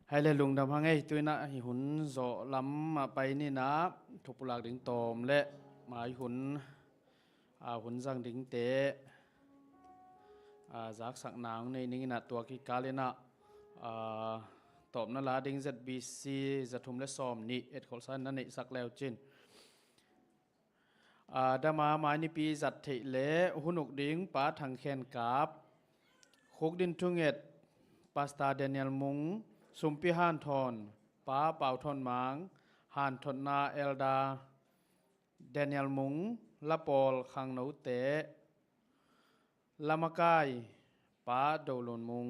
ให้เลยลุงดำพังไอ้ตัวน่ะหุ่นโซลำมาไปนี่นะทุกปลากดึงตอมและหมายหุ่นหุ่นจังดึงเตะจากสักนางในนี้นะตัวกิกาเลนะตอบนั่นละดึง ZBC จะทุ่มและซ้อมนี่เอ็ดขอสันนั่นนี่สักแล้วจินดามานี่ปีจัดเถเลหุ่นอุกดิ้งป้าทางแขนกาบคุกดินทุ่งเอ็ดปาสตาเดเนียลมุงสุมพิฮานทอนป้าเป่าทอนหมางฮานทอนนาเอลดาเดเนียลมุงละปอลขังหนูเตะลามากายป้าโดลนมุง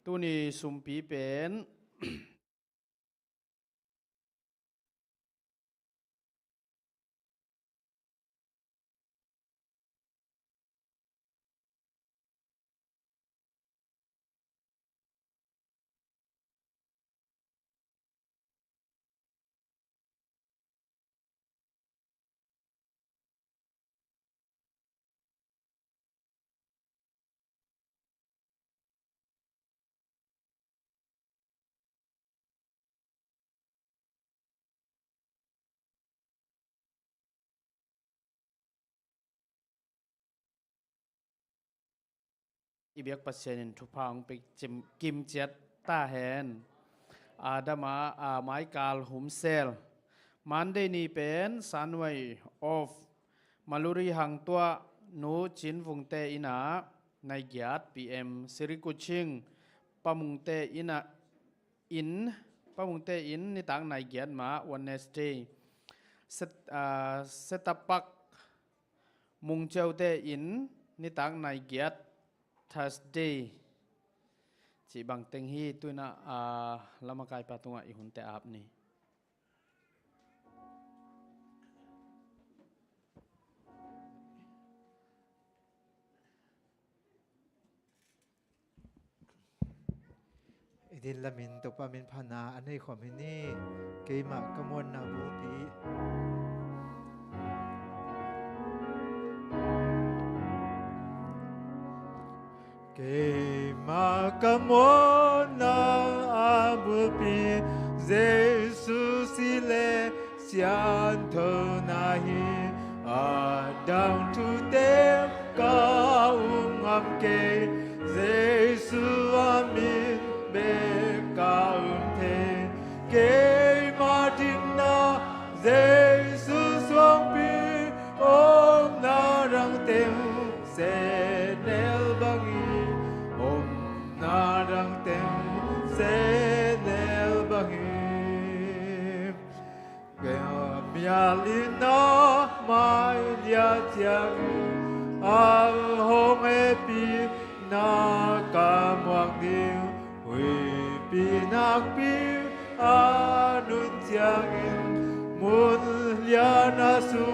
ตุนีสุมปีเป็น อีเบียกปัสเซนินทุพังไปจิมกิมเจ็ดตาแฮนดามาไม้กาลหุมเซลมันได้นี่เป็นสันไวออฟมาลุรีหังตัวนูจินฟุงเตอินาในหยาดพีเอ็มสิริกุชิงปะมุงเตอินาปะมุงเตอินนี่ต่างในหยาดมาวันเนสเดย์เซตปักมุงเจ้าเตอินนี่ต่างในหยาดThursday จีบังเต็งฮีตัวน่ะลำมากายปะตงอีหุ่นแต่อาบนี่ดินละมินตปามินพานาอันนี้ขอมินี่เกมะกมลนาบูปีเกมากมลนาอาบูปีเยซูสิเลเซียนเทนาฮีอาดังทุเตกาอุงอัมเกเยซูอามินเบกาอุมเทเกมาดินนาเยซูสวงปีโอมนารังเตมเซเนลบังอีโอมนารังเตมเซเนลบังอีเกมีอาลินามาเลียเจียงอาโฮเมปีนากามวังดิววิปีนักปีอานุนเจียงมุนเลียนาสุ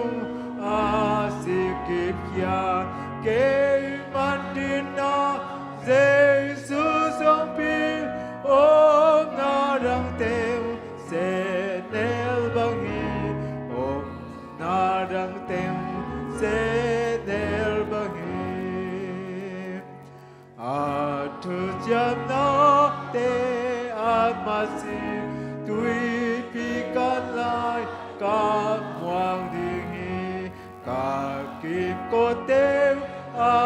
อาสิกิกยาเกมันดินาเจสุสงปีโอนารังเตวเซเนลบังฮีโอนารังเตวเซเนลบังฮีอาทุจามนาเตอามาสิตุยปีกันลายกาหวังดิงีกากิมโกเตวอา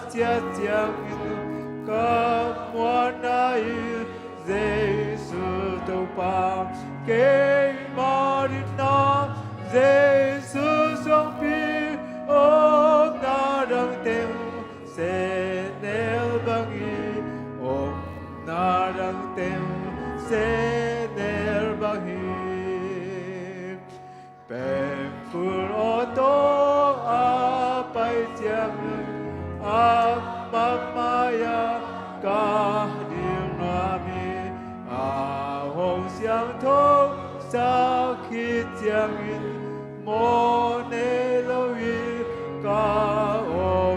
เสียเจียงกาหวันนายเยซูตุปาเกมาดินาเยซูสงปีโอนารังเตวเซเนลบังอีโอนารังเตวเซเนลบังอีเป็นฟูโอโตอาไปเจียงอามามาอยากาดิวนามีอาหงเสียงทงสักขีเจียงอินโมเนโลวีกาโอ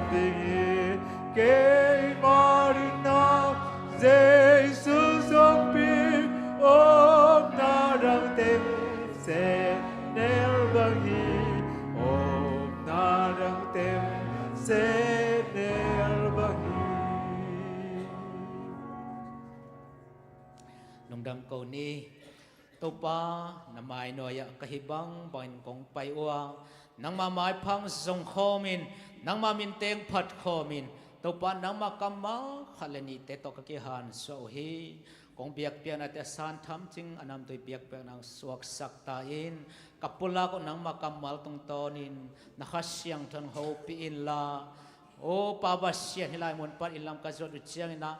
บิงีเกมารินาเจสุสงปีโอนารังเต็มเซเนลบังฮี ดังโกนี้ตัวปานำไม้หน่อยกะหิบังบังกงไปอัวนังมาไม้พังทรงโคมินนังมามินเตงพัดโคมินตัวปานังมากำมาขลนีเตตกะกิหันโซฮีกงเบียกเปียนอาเตสานทำจริงอันนำตัวเบียกเปียนางสวกสักตาอินกับปุลาก็นังมากำมาตรงตอนินนักเสียงทันโฮปีอินลาโอปาบาเสียนฮิลายมนปัดอิลามกะจดอุเจียงนะ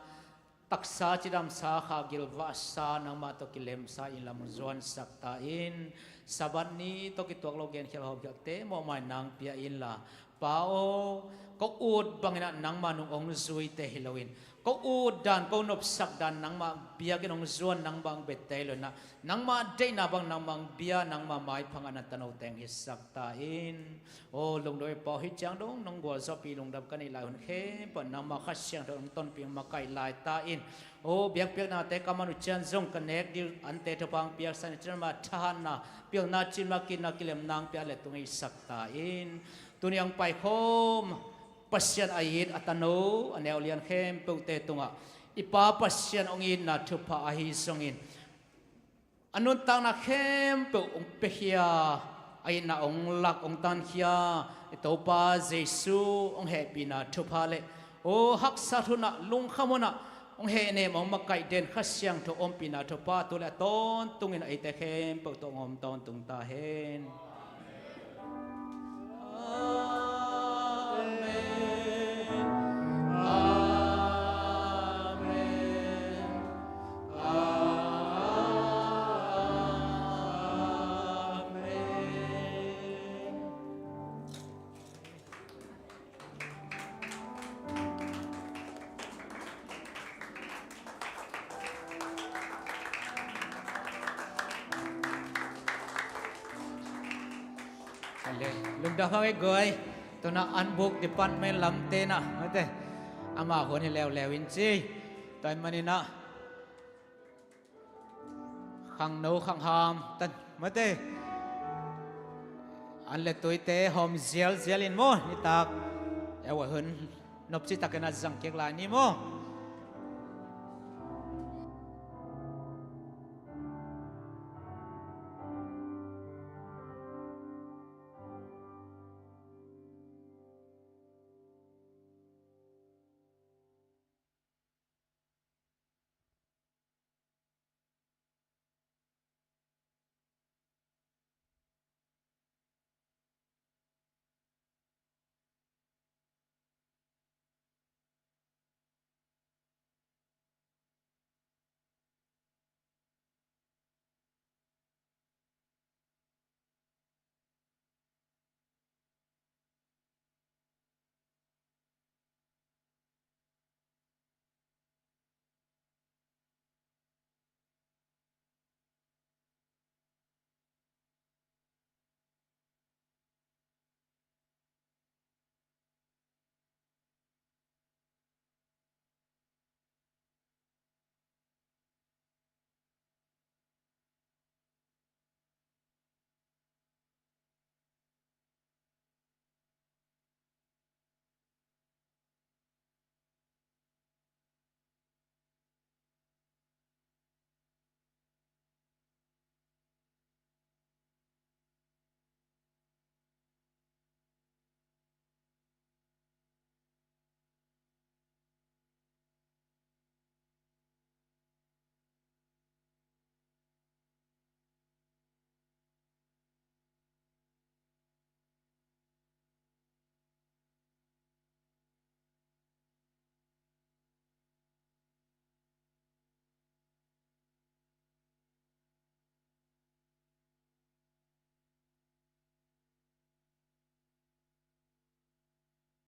ตักษาจิดามสาขากิลวาสานังมาตกิเลมสาอิลามจวนสักตาอินสับันนี้ตกิตัวโลเกนเขลหอบเตโมไม่นางเปียอินลาปาโอก็อูดบังนะนังมานุองซุยเตฮิโลวินก็อูดดานก็นบสักดานนังมาเบียกันองจวนนังบังเบตเตลนะนังมาเดนาบังนังบังเบียนังมาไม้พังอนันตโนแตงฮิสักตาอินโอ้ลงโดยปอฮิจังดงนงกัวซอปีลงดับกันในลายหุ่นเข้ปนนังมาขัดเสียงตรงต้นเปียงมาไกลายตาอินโอ้เบียกเปียกนาเตกามานุจันจงกันเนกดิอันเตทบังเปียกสันจันมาทานนาเปียกนาจินมากินนากิเลมนางเปียเลตรงฮิสักตาอินตัวนี้ยังไปโคมpasien ayit atano anel lian khem peute tunga ipa pasien ongin na thupa ahi songin anun tang na khem pe ong pehia ai na ong lak ong tan khia topa jesu ong happy na thupa le o hak sa thuna lung khamona ong he ne mong makai den khasyang tho om pina thupa to la ton tungin ai te khem pe to ngom ton tung ta hen lung dah kau goi tu nak unbook department lamte na mate ama ko ni lew inchi tai mani na khang no khang ham tan mate an le toite hom zel in mo ni tak ewa hun nop chi takena jang kek la ni mo